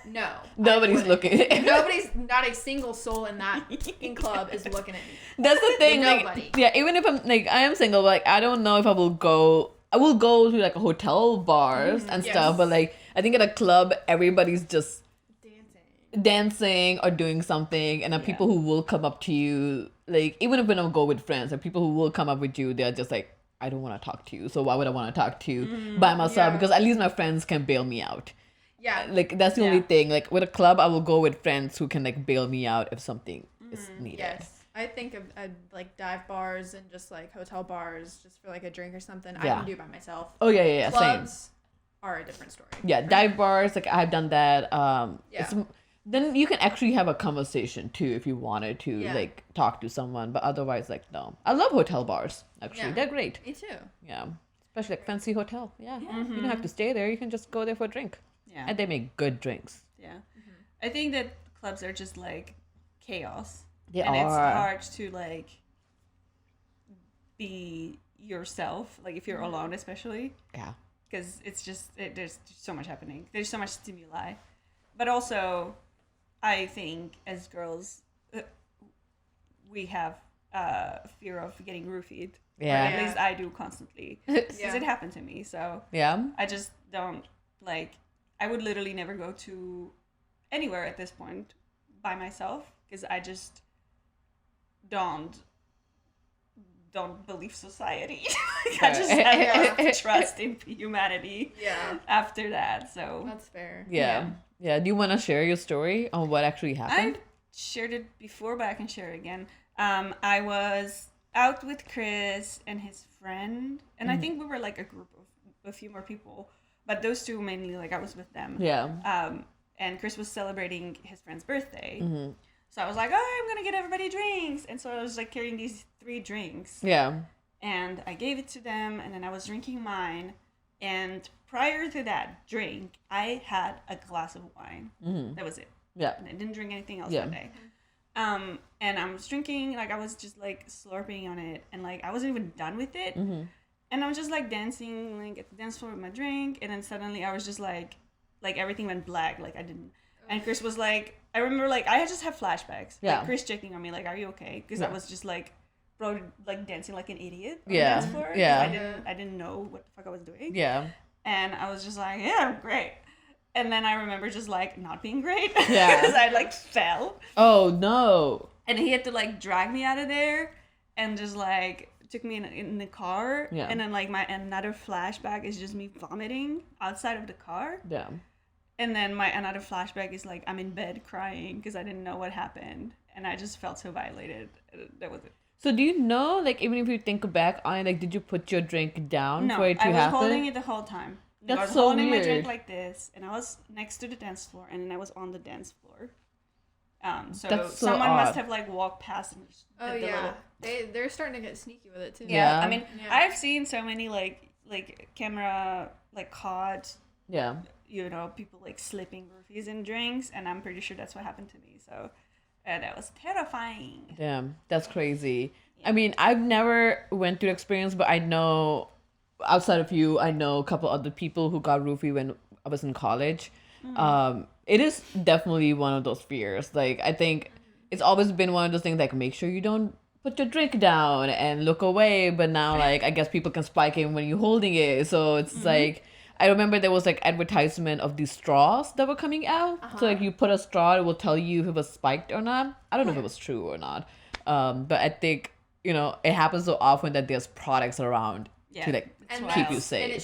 no. I Nobody's wouldn't. looking. Nobody's not a single soul in that fucking club is looking at me. That's the thing. Nobody. Like, yeah, even if I'm like I am single, like I don't know if I will go. I will go to like a hotel bars and yes. stuff, but like I think at a club everybody's just dancing or doing something, and then people who will come up to you, like even if we don't go with friends, like people who will come up with you, they're just like, I don't want to talk to you, so why would I want to talk to you by myself? Yeah. Because at least my friends can bail me out. Yeah. Like that's the only Yeah. thing. Like with a club, I will go with friends who can like bail me out if something is needed. Yes. I think of like dive bars and just like hotel bars just for like a drink or something. I Yeah. can do by myself. Oh yeah, same. Clubs are a different story. Yeah, dive bars, like I've done that. Yeah. It's, then you can actually have a conversation too if you wanted to Yeah. like talk to someone, but otherwise like no. I love hotel bars actually. Yeah. They're great. Me too. Yeah, especially like fancy hotel. Yeah, you don't have to stay there. You can just go there for a drink, Yeah. and they make good drinks. Yeah. I think that clubs are just like chaos. They and it's are. hard to like be yourself, like if you're alone especially, Yeah, because it's just there's so much happening. There's so much stimuli. But also I think as girls we have fear of getting roofied. Or Yeah. at least I do constantly. Because Yeah. it happened to me. So yeah, I just don't like. I would literally never go to anywhere at this point by myself because I just don't believe society. I just have trust in humanity Yeah. after that. So That's fair. yeah. Do you want to share your story on what actually happened? I shared it before, but I can share it again. I was out with Chris and his friend, and I think we were like a group of a few more people, but those two mainly, like I was with them. Yeah. And Chris was celebrating his friend's birthday. So I was like, oh, I'm gonna get everybody drinks. And so I was like carrying these 3 drinks. Yeah. And I gave it to them, and then I was drinking mine. And prior to that drink, I had a glass of wine. That was it. Yeah. And I didn't drink anything else Yeah. that day. And I was drinking, like I was just like slurping on it, and like I wasn't even done with it. And I was just like dancing, like at the dance floor with my drink, and then suddenly I was just like everything went black, like I didn't. And Chris was like, I remember like I just have flashbacks. Yeah. Like Chris checking on me, like, are you okay? Because I was just like, dancing like an idiot on Yeah. the dance floor. 'cause Yeah. I didn't know what the fuck I was doing. Yeah. And I was just like, yeah, I'm great. And then I remember just like not being great. Yeah. Because I like fell. Oh no. And he had to like drag me out of there and just like took me in the car. Yeah. And then like my another flashback is just me vomiting outside of the car. Yeah. And then my another flashback is like I'm in bed crying because I didn't know what happened. And I just felt so violated. That was it. So do you know, like, even if you think back on it, like, did you put your drink down No, for it to I was happen? holding it the whole time. I That's was so holding my weird. drink like this, and I was next to the dance floor, and then I was on the dance floor. So That's so someone must odd. have like walked past and just Oh did the yeah, little- they're starting to get sneaky with it too. Yeah. I mean, Yeah. I've seen so many like camera like caught, Yeah. you know, people like slipping roofies in drinks, and I'm pretty sure that's what happened to me. So that was terrifying. Damn, that's crazy. I mean, I've never went through the experience, but I know, outside of you, I know a couple other people who got roofie when I was in college. It is definitely one of those fears. Like, I think it's always been one of those things, like, make sure you don't put your drink down and look away. But now, like, I guess people can spike it when you're holding it. So it's like, I remember there was like advertisement of these straws that were coming out. So like you put a straw, it will tell you if it was spiked or not. I don't know if it was true or not. But I think, you know, it happens so often that there's products around to like And keep that's- you safe. And it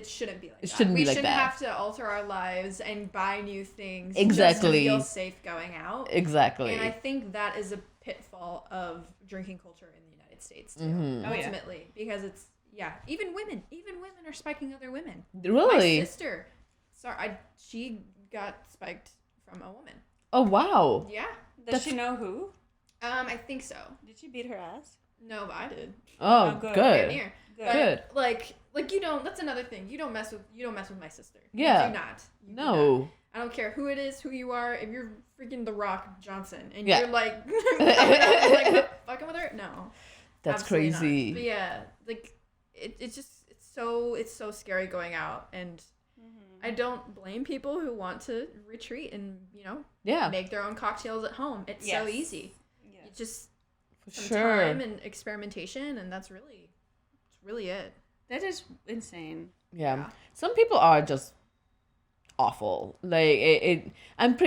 shouldn't be like It that. shouldn't be we like shouldn't that. have to alter our lives and buy new things Exactly. just to feel safe going out. Exactly. And I think that is a pitfall of drinking culture in the United States too. Mm-hmm. Oh, yeah. Ultimately, because it's even women are spiking other women. Really? My sister, she got spiked from a woman. Oh wow. Yeah. Does she know who? I think so. Did she beat her ass? No, but I did. Oh, good. good. Near. Good. But, like you don't. That's another thing. You don't mess with my sister. Yeah. You do not. You do No. not. I don't care who it is, who you are. If you're freaking The Rock Johnson and Yeah. you're like, like fucking with her, no. That's Absolutely not. crazy. But yeah, like it's so scary going out, and I don't blame people who want to retreat and Yeah. make their own cocktails at home. It's so Yes. easy. Yes. It's just For some sure. time and experimentation, and that's really it. That is insane. Yeah. Some people are just awful. Like I'm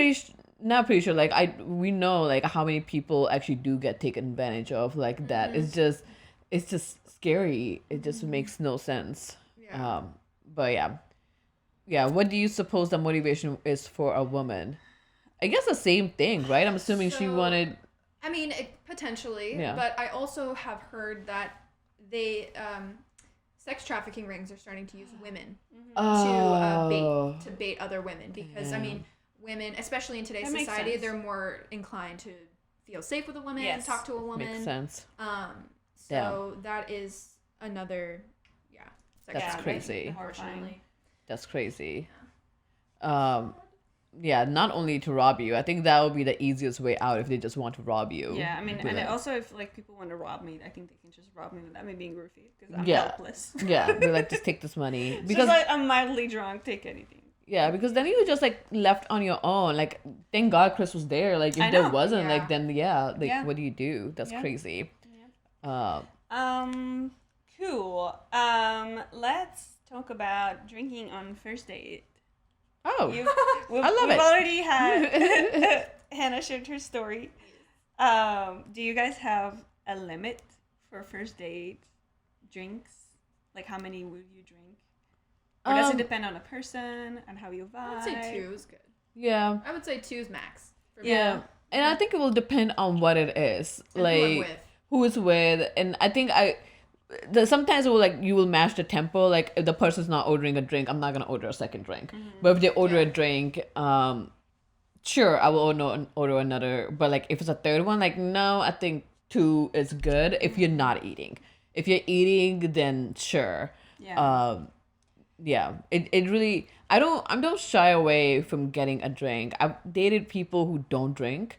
not pretty sure. Like we know like how many people actually do get taken advantage of like that. It's just scary. It just makes no sense. Yeah. But yeah. What do you suppose the motivation is for a woman? I guess the same thing, right? I'm assuming she So- wanted. I mean, potentially, Yeah. but I also have heard that they sex trafficking rings are starting to use women Oh. to bait other women because I mean, women, especially in today's That makes society, sense. they're more inclined to feel safe with a woman, Yes. talk to a woman. Makes sense. So that is another, sex That's trafficking, crazy. Unfortunately. That's crazy. Yeah, not only to rob you. I think that would be the easiest way out if they just want to rob you. Yeah, I mean, But and then- also if like people want to rob me, I think they can just rob me without me being roofied because I'm Yeah. helpless. Yeah, they're like, just take this money. Because Because like, I'm mildly drunk, take anything. yeah, because then you just like left on your own. Like, thank God Chris was there. Like, if I there know. wasn't, Yeah. like, then like, Yeah. what do you do? That's Yeah. crazy. Cool. Let's talk about drinking on first date. Oh, We've love it. already had Hannah shared her story. Do you guys have a limit for first date drinks? Like how many would you drink? Or does it depend on a person and how you vibe? I would say 2 is good. yeah, I would say 2 is max. For me. yeah. And I think it will depend on what it is. And like who I'm with. who is with, and I think sometimes it will like you will match the tempo. Like if the person's not ordering a drink, I'm not gonna order a second drink. But if they order a drink, sure, I will order another. But like if it's a third one, like no, I think 2 is good if you're not eating. If you're eating, then sure. Yeah. Yeah, it really I don't shy away from getting a drink. I've dated people who don't drink,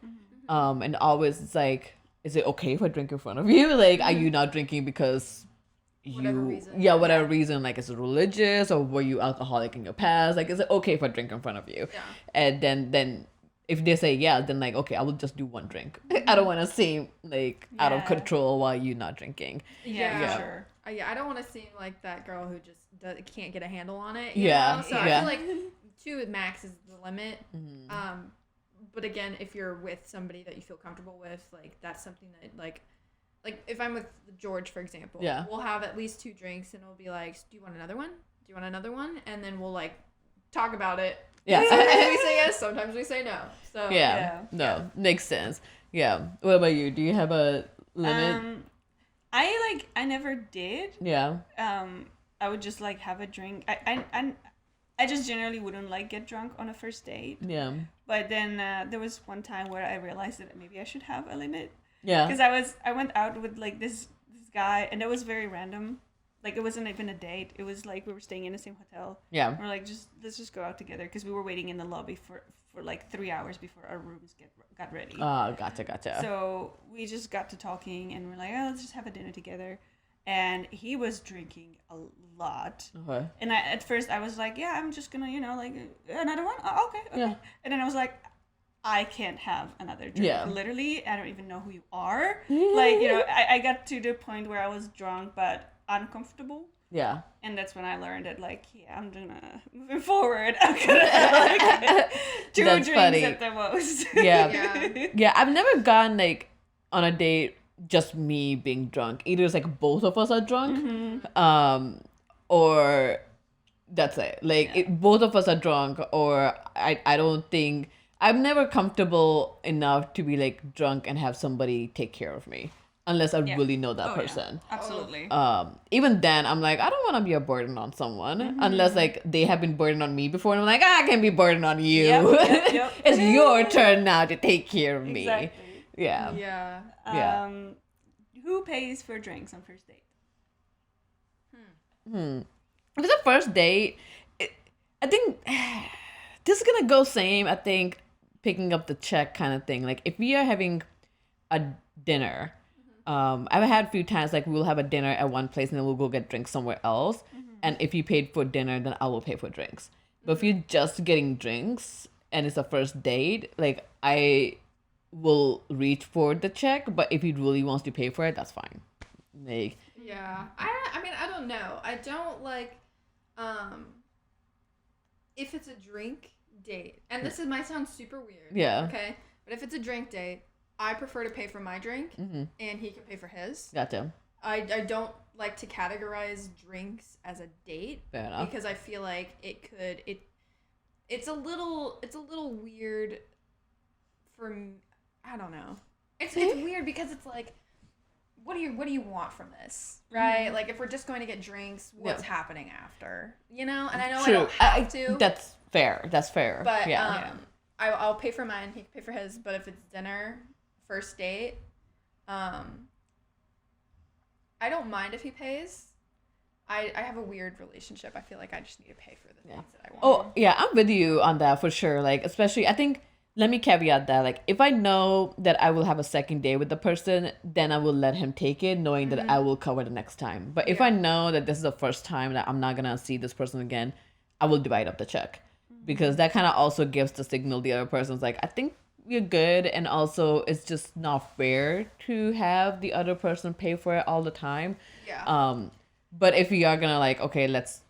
and always it's like, is it okay if I drink in front of you? Like, are you not drinking because Whatever reason. whatever reason, like is it religious or were you alcoholic in your past? Like, is it okay if I drink in front of you? Yeah. And then if they say yeah, then like, okay, I will just do one drink. I don't want to seem like out of Yeah. control while you're not drinking. Yeah, Yeah. for sure. Yeah, I don't want to seem like that girl who just can't get a handle on it. You Yeah, know? So yeah. I feel like 2 max is the limit. Mhm. But again, if you're with somebody that you feel comfortable with, like that's something that like if I'm with George, for example, Yeah. we'll have at least 2 drinks, and we'll be like, "Do you want another one? Do you want another one?" And then we'll like talk about it. Yeah. Sometimes we say yes, sometimes we say no. So Yeah. No, makes sense. Yeah. What about you? Do you have a limit? I never did. Yeah. I would just like have a drink. I just generally wouldn't like get drunk on a first date. Yeah. But then there was one time where I realized that maybe I should have a limit. Yeah. Because I went out with like this guy, and it was very random. Like it wasn't even a date. It was like we were staying in the same hotel. Yeah. We're like, let's just go out together, because we were waiting in the lobby for like 3 hours before our rooms got ready. Gotcha. So we just got to talking, and we're like, oh, let's just have a dinner together. And he was drinking a lot. Okay. And at first I was like, yeah, I'm just gonna, like another one. Oh, okay. Yeah. And then I was like, I can't have another drink. Yeah. Literally, I don't even know who you are. Like, I got to the point where I was drunk but uncomfortable. Yeah. And that's when I learned that, like, yeah, I'm gonna, moving forward, I'm gonna have, like, 2 That's drinks funny. at the most. Yeah. Yeah. Yeah, I've never gone like on a date just me being drunk. Either it's like both of us are drunk, or that's it. Like both of us are drunk, or I don't think I'm never comfortable enough to be like drunk and have somebody take care of me unless I Yeah. really know that Oh, person. Yeah. Absolutely. Even then I'm like, I don't want to be a burden on someone unless like they have been burdened on me before, and I'm like, I can be burdened on you. Yep. It's your turn now to take care of me. Exactly. Yeah. Yeah. Yeah. Who pays for drinks on first date? If it's a first date, I think this is gonna go same. I think picking up the check kind of thing. Like if we are having a dinner, I've had a few times like we'll have a dinner at one place and then we'll go get drinks somewhere else. And if you paid for dinner, then I will pay for drinks. But if you're just getting drinks and it's a first date, like I will reach for the check. But if he really wants to pay for it, that's fine. Like Yeah. I mean, I don't know. I don't like if it's a drink date. And this might sound super weird. Yeah. Okay? But if it's a drink date, I prefer to pay for my drink and he can pay for his. gotcha. I don't like to categorize drinks as a date Fair enough. because I feel like it's a little weird for me. I don't know. It's weird because it's like, what do you want from this, right? Like if we're just going to get drinks, what's happening after, And I know I don't have to. That's fair. That's fair. But yeah. I'll pay for mine. He can pay for his. But if it's dinner, first date, I don't mind if he pays. I have a weird relationship. I feel like I just need to pay for the things that I want. Oh, yeah, I'm with you on that for sure. Like, especially, I think, let me caveat that. Like, if I know that I will have a second day with the person, then I will let him take it, knowing that I will cover the next time. But if I know that this is the first time that I'm not going to see this person again, I will divide up the check. Because that kind of also gives the signal the other person's like, I think we're good. And also, it's just not fair to have the other person pay for it all the time. Yeah. But if we are gonna like, okay, let's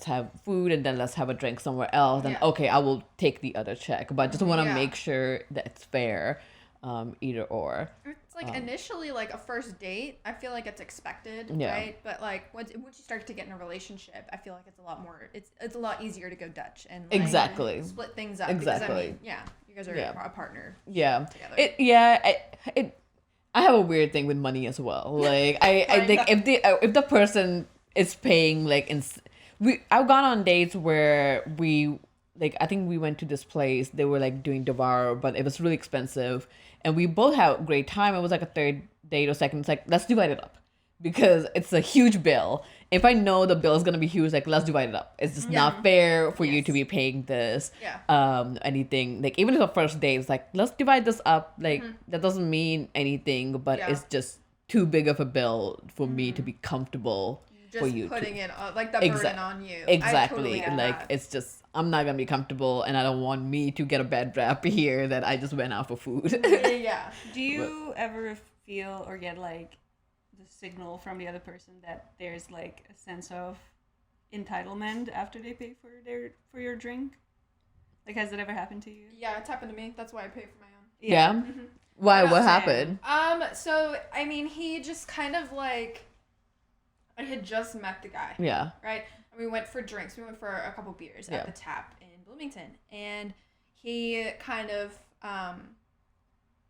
have food and then let's have a drink somewhere else, then okay, I will take the other check. But I just want to make sure that it's fair, either or. It's like initially like a first date, I feel like it's expected, Yeah. right? But like once you start to get in a relationship, I feel like it's a lot more. It's a lot easier to go Dutch and like, Exactly. split things up. Exactly. Because, I mean, yeah, you guys are a partner. Yeah. Together. I have a weird thing with money as well. Like I think if the person is paying like I've gone on dates where I think we went to this place, they were like doing devour, but it was really expensive and we both had a great time. It was like a third date or second. It's like, let's divide it up because it's a huge bill. If I know the bill is gonna be huge, like let's divide it up. It's just not fair for you to be paying this. Yeah. Anything like even if the first date is like let's divide this up. Like that doesn't mean anything, but it's just too big of a bill for me to be comfortable for you putting to. it on, like the burden on you. Exactly. I totally get Like that. it's just I'm not gonna be comfortable, and I don't want me to get a bad rap here that I just went out for food. Yeah. Do you ever feel or get like the signal from the other person that there's like a sense of entitlement after they pay for your drink? Like, has it ever happened to you? Yeah, it's happened to me. That's why I pay for my own. Yeah. Why? What happened? So I mean, he just kind of like, I had just met the guy. Yeah. Right? And we went for drinks. We went for a couple beers at the Tap in Bloomington. And he kind of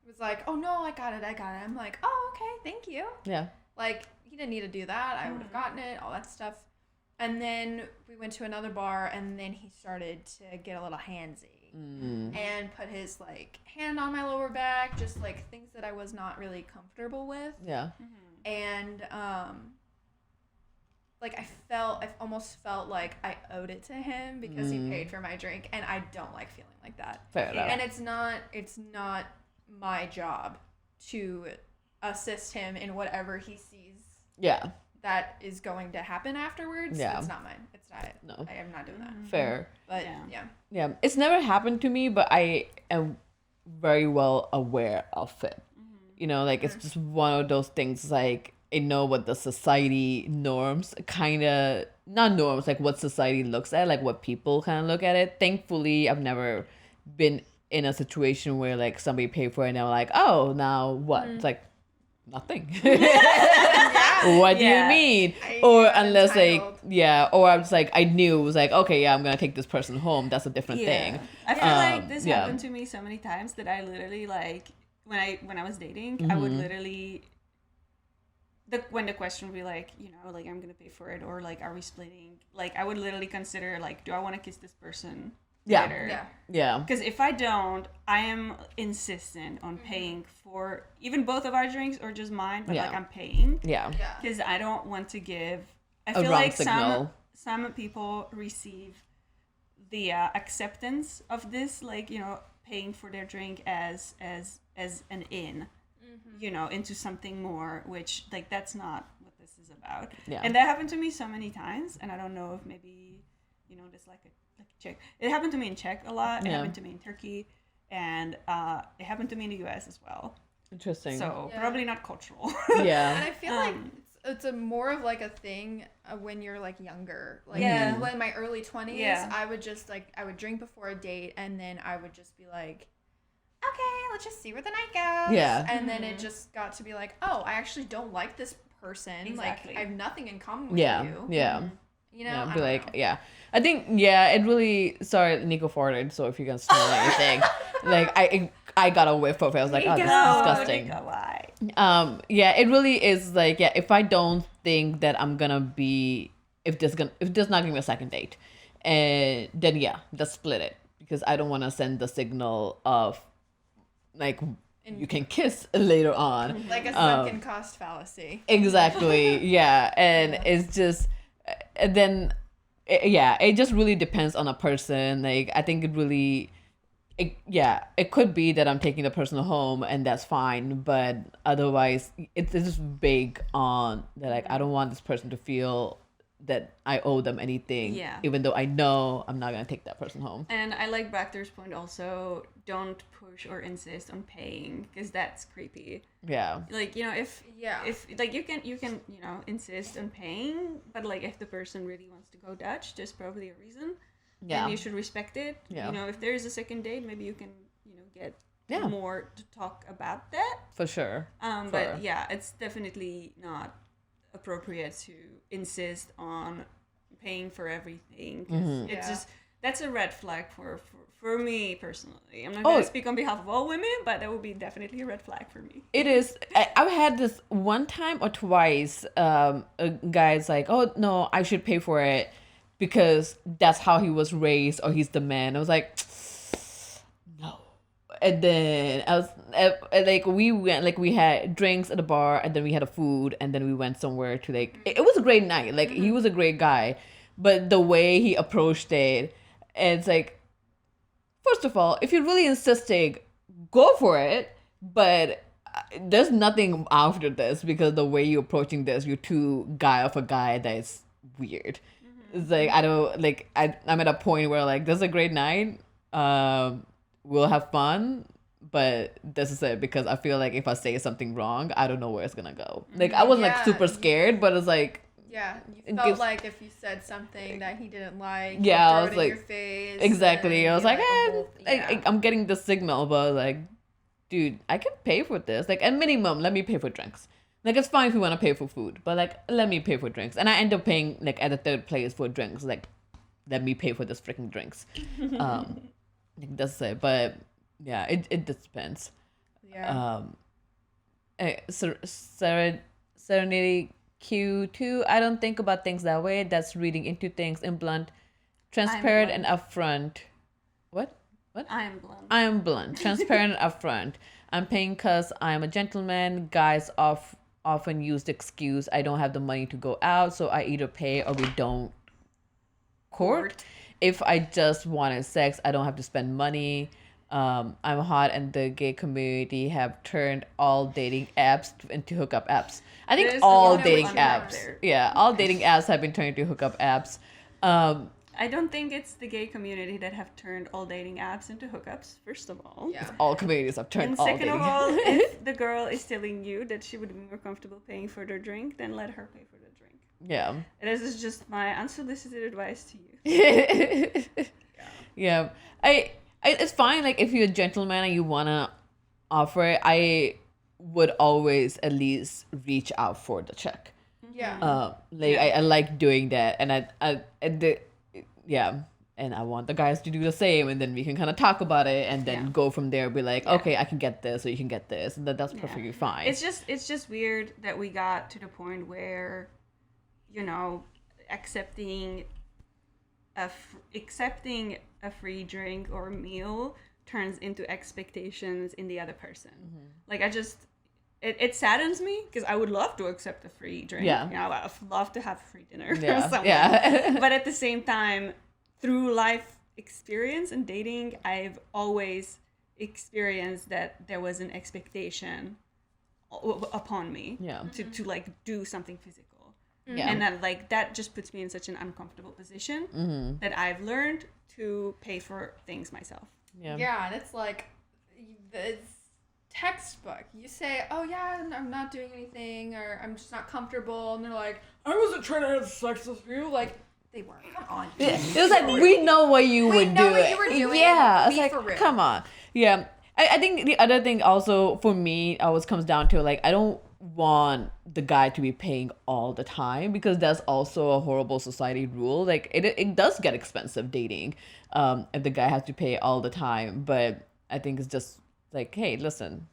was like, oh no, I got it. I'm like, oh, okay, thank you. Yeah. Like, he didn't need to do that. I would have gotten it, all that stuff. And then we went to another bar, and then he started to get a little handsy. And put his like hand on my lower back, just like things that I was not really comfortable with. Yeah. And like I almost felt like I owed it to him because he paid for my drink, and I don't like feeling like that. Fair enough. And it's not my job to assist him in whatever he sees Yeah. that is going to happen afterwards. Yeah. It's not mine. It's not it. No. I am not doing that. Fair. But Yeah. Yeah. It's never happened to me, but I am very well aware of it. You know, like it's just one of those things like I know what the society norms kind of, not norms, like what society looks at, like what people kind of look at it. Thankfully, I've never been in a situation where like somebody paid for it and they're like, oh, now what? It's like, nothing. What do you mean? Or unless entitled. like, or I'm just like, I knew it was like, okay, yeah, I'm going to take this person home. That's a different thing. I feel like this yeah. happened to me so many times that I literally like when I was dating, I would literally when the question would be like, you know, like I'm gonna pay for it or like are we splitting? Like I would literally consider like, do I want to kiss this person later? Yeah. Because if I don't, I am insistent on paying for even both of our drinks or just mine, but like I'm paying. Yeah. Because I don't want to give. I A feel wrong like signal. some people receive the acceptance of this, like, you know, paying for their drink as an in, you know, into something more, which like that's not what this is about. Yeah. And that happened to me so many times, and I don't know if maybe, you know, there's like a Czech. It happened to me in Czech a lot. It happened to me in Turkey, and it happened to me in the U.S. as well. Interesting. So probably not cultural. Yeah. And I feel like it's a more of like a thing when you're like younger. Like in my early 20s, I would just like, I would drink before a date and then I would just be like, okay, let's just see where the night goes. Yeah. And then it just got to be like, oh, I actually don't like this person. Exactly. Like, I have nothing in common with Yeah. you. Yeah. You know? Yeah, I be don't like, know. yeah. I think, it really, sorry, Nico farted, so if you can smell anything, like, I got a whiff of it. I was like, oh, this is disgusting. Why? It really is like, if I don't think that I'm gonna be, if there's not gonna be a second date, and then just split it, because I don't want to send the signal of, like, you can kiss later on. Like a sunken cost fallacy. Exactly. Yeah. And it's just, and then, it just really depends on a person. Like, I think it really, it could be that I'm taking the person home and that's fine. But otherwise, it's just big on that, like, I don't want this person to feel that I owe them anything. Yeah. Even though I know I'm not going to take that person home. And I like Bachter's point also, don't push or insist on paying, because that's creepy. Yeah. Like, you know, if Yeah. like you can, you know, insist on paying, but like if the person really wants to go Dutch, there's probably a reason. Yeah. And you should respect it. Yeah. You know, if there is a second date, maybe you can, you know, get more to talk about that. For sure. But yeah, it's definitely not appropriate to insist on paying for everything. 'Cause it's just, that's a red flag for me personally. I'm not going to speak on behalf of all women, but that would be definitely a red flag for me. It is. I've had this one time or twice. A guy's like, "Oh no, I should pay for it because that's how he was raised, or he's the man." I was like, "No." And then I was like, we went, like, we had drinks at the bar, and then we had a food, and then we went somewhere to, like, it was a great night. Like, he was a great guy, but the way he approached it, it's like, first of all, if you're really insisting, go for it. But there's nothing after this because the way you're approaching this, you're too guy of a guy that is weird. It's like I don't like I'm at a point where like this is a great night. We'll have fun, but this is it because I feel like if I say something wrong, I don't know where it's gonna go. Like I wasn't like super scared, but it's like yeah, you it felt gives- like if you said something that he didn't like, Yeah, I throw was it in like- your face. exactly. and I was be like, a whole- I'm getting the signal, but like, dude, I can pay for this. Like at minimum, let me pay for drinks. Like it's fine if you want to pay for food, but like let me pay for drinks. And I end up paying like at the third place for drinks. Like let me pay for this freaking drinks. Like, that's it. But yeah, it just depends. yeah. Serenity Q2. I don't think about things that way. That's reading into things in blunt, transparent, and upfront. What? I'm blunt. I am blunt, transparent, and upfront. I'm paying because I'm a gentleman. Guys often use the excuse I don't have the money to go out, so I either pay or we don't court. If I just wanted sex, I don't have to spend money. I'm hot, and the gay community have turned all dating apps into hookup apps. I think There's the all one that dating was right apps, there. yeah, all dating apps have been turned into hookup apps. I don't think it's the gay community that have turned all dating apps into hookups, first of all. Yeah. All communities have turned And all second dating. of all, if the girl is telling you that she would be more comfortable paying for their drink, then let her pay for the drink. Yeah. This is just my unsolicited advice to you. Yeah. I it's fine like if you're a gentleman and you wanna offer it, I would always at least reach out for the check. Yeah. Like I like doing that, and and I want the guys to do the same, and then we can kind of talk about it, and then go from there. Be like, okay, I can get this, or you can get this, and that's perfectly fine. It's just weird that we got to the point where, you know, accepting a free drink or meal turns into expectations in the other person. Like it saddens me because I would love to accept a free drink. Yeah. You know, I'd love to have free dinner Yeah. or something. Yeah. But at the same time, through life experience and dating, I've always experienced that there was an expectation upon me Yeah. to like do something physical. Yeah. And that like that just puts me in such an uncomfortable position that I've learned to pay for things myself. Yeah. Yeah, and it's like, it's textbook. You say, oh yeah, I'm not doing anything, or I'm just not comfortable, and they're like, I wasn't trying to have sex with you. Like, they weren't. Come on. It was like we know what you We would know do. what you were doing. Yeah, it's Be like for real. come on. Yeah, I think the other thing also for me always comes down to like I don't want the guy to be paying all the time because that's also a horrible society rule. Like it does get expensive dating, if the guy has to pay all the time. But I think it's just like, hey, listen,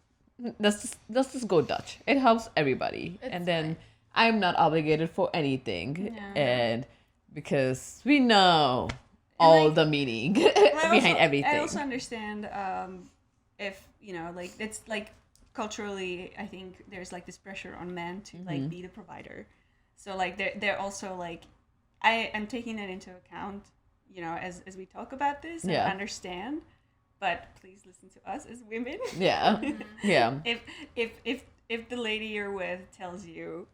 let's just go Dutch. It helps everybody, It's and then fine. I'm not obligated for anything, Yeah. and because we know all like- the meaning I behind also, everything. I also understand if you know, like it's like culturally, I think there's like this pressure on men to like be the provider. So like they're also like, I am taking that into account, you know, as we talk about this and Yeah. understand. But please listen to us as women. Yeah, yeah, If the lady you're with tells you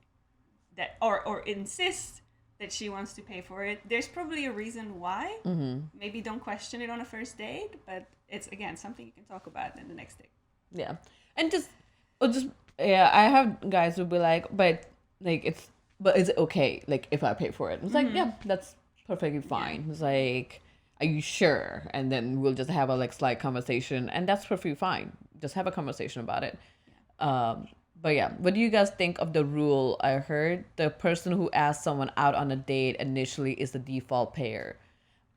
that or insists that she wants to pay for it, there's probably a reason why. Maybe don't question it on a first date, but it's again something you can talk about in the next date. yeah, and just yeah. I have guys who be like, but is it okay? Like if I pay for it, it's like yeah, that's perfectly fine. It's like, are you sure? And then we'll just have a like slight conversation, and that's perfectly fine. Just have a conversation about it. But yeah, what do you guys think of the rule? I heard the person who asks someone out on a date initially is the default payer.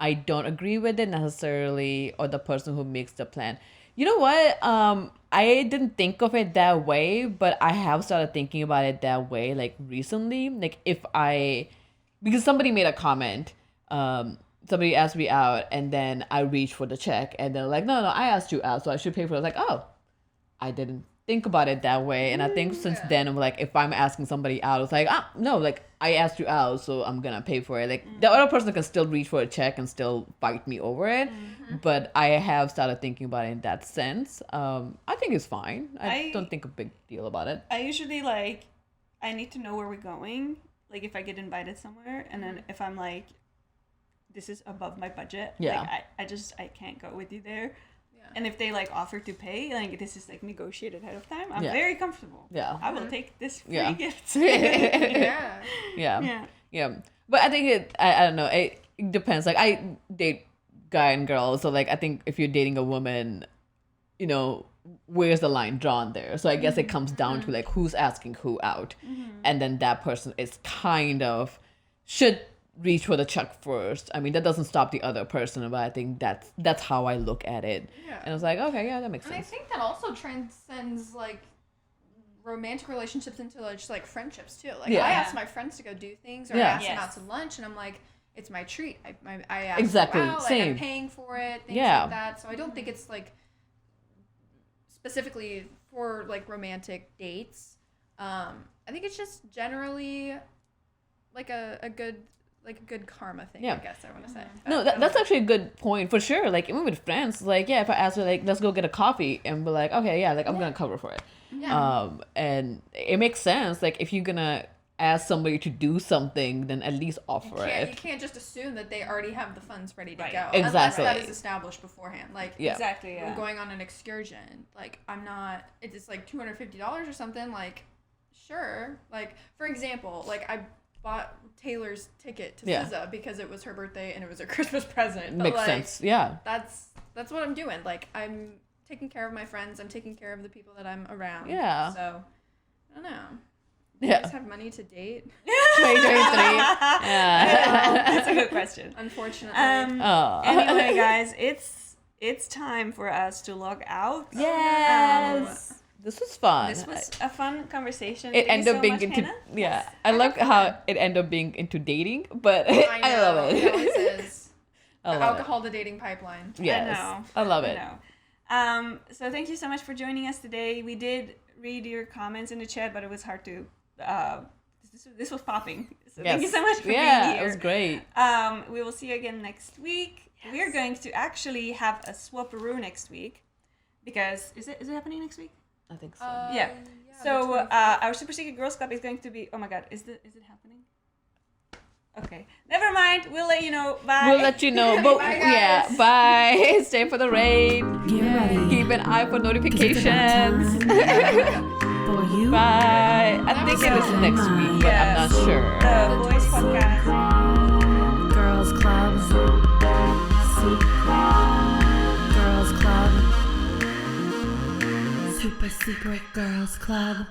I don't agree with it necessarily, or the person who makes the plan. You know what? I didn't think of it that way, but I have started thinking about it that way, like recently. Like because somebody made a comment, somebody asked me out, and then I reached for the check, and they're like, no, I asked you out, so I should pay for it. I was like, oh, I didn't think about it that way. And I think since then, like, if I'm asking somebody out, it's like, no, like, I asked you out, so I'm gonna pay for it. Like, the other person can still reach for a check and still fight me over it. But I have started thinking about it in that sense. I think it's fine. I don't think a big deal about it. I usually, like, I need to know where we're going. Like, if I get invited somewhere, and then if I'm like, this is above my budget, Yeah. like, I can't go with you there. And if they like offer to pay, like this is like negotiated ahead of time, I'm very comfortable. Yeah. I will take this free Yeah. gift. Yeah. But I think I don't know. It depends. Like, I date guy and girl, so like I think if you're dating a woman, you know, where's the line drawn there? So I guess it comes down to like who's asking who out, and then that person is kind of should reach for the check first. I mean, that doesn't stop the other person, but I think that's how I look at it. Yeah. And I was like, okay, yeah, that makes sense. And I think that also transcends like romantic relationships into like, just like friendships too. Like I ask my friends to go do things, or I ask them out to lunch, and I'm like, it's my treat. I ask exactly you out, same. like I'm paying for it, things like that. So I don't think it's like specifically for like romantic dates. I think it's just generally like a good karma thing, I guess I want to say. No, that's actually a good point for sure. Like, even with friends, like, yeah, if I ask her, like, let's go get a coffee, and be like, okay, yeah, like, I'm gonna cover for it. Yeah. And it makes sense. Like, if you're gonna ask somebody to do something, then at least offer it. You can't just assume that they already have the funds ready to go. Exactly. Unless that is established beforehand. Like, Exactly, yeah. we're going on an excursion. Like, it's like $250 or something. Like, sure. Like, for example, like, I bought Taylor's ticket to SZA because it was her birthday and it was a Christmas present. But Makes sense. Yeah. That's what I'm doing. Like, I'm taking care of my friends. I'm taking care of the people that I'm around. Yeah. So, I don't know. Yeah. You guys have money to date? 2023. Yeah. That's a good question. Unfortunately. Anyway, guys, it's time for us to log out. Yes. This was fun. This was a fun conversation. It ended up being much, into Hannah. I like how it ended up being into dating, but I love it. It always is. I love Alcohol to dating pipeline. Yes, I love it. I know. So thank you so much for joining us today. We did read your comments in the chat, but it was hard to. This was popping. So thank you so much for being here. It was great. We will see you again next week. Yes. We are going to actually have a swap-a-roo next week, because is it happening next week? I think so. Yeah. So our Super Secret Girls Club is going to be. Oh my God, is it happening? Okay, never mind. We'll let you know. Bye. We'll let you know. But Bye, guys. Bye. Stay for the rain. Get ready. Keep an eye for notifications. For you. Bye. I think it is next week, but I'm not sure. The Boys Podcast. Girls Club. Girls Club. Super Secret Girls Club.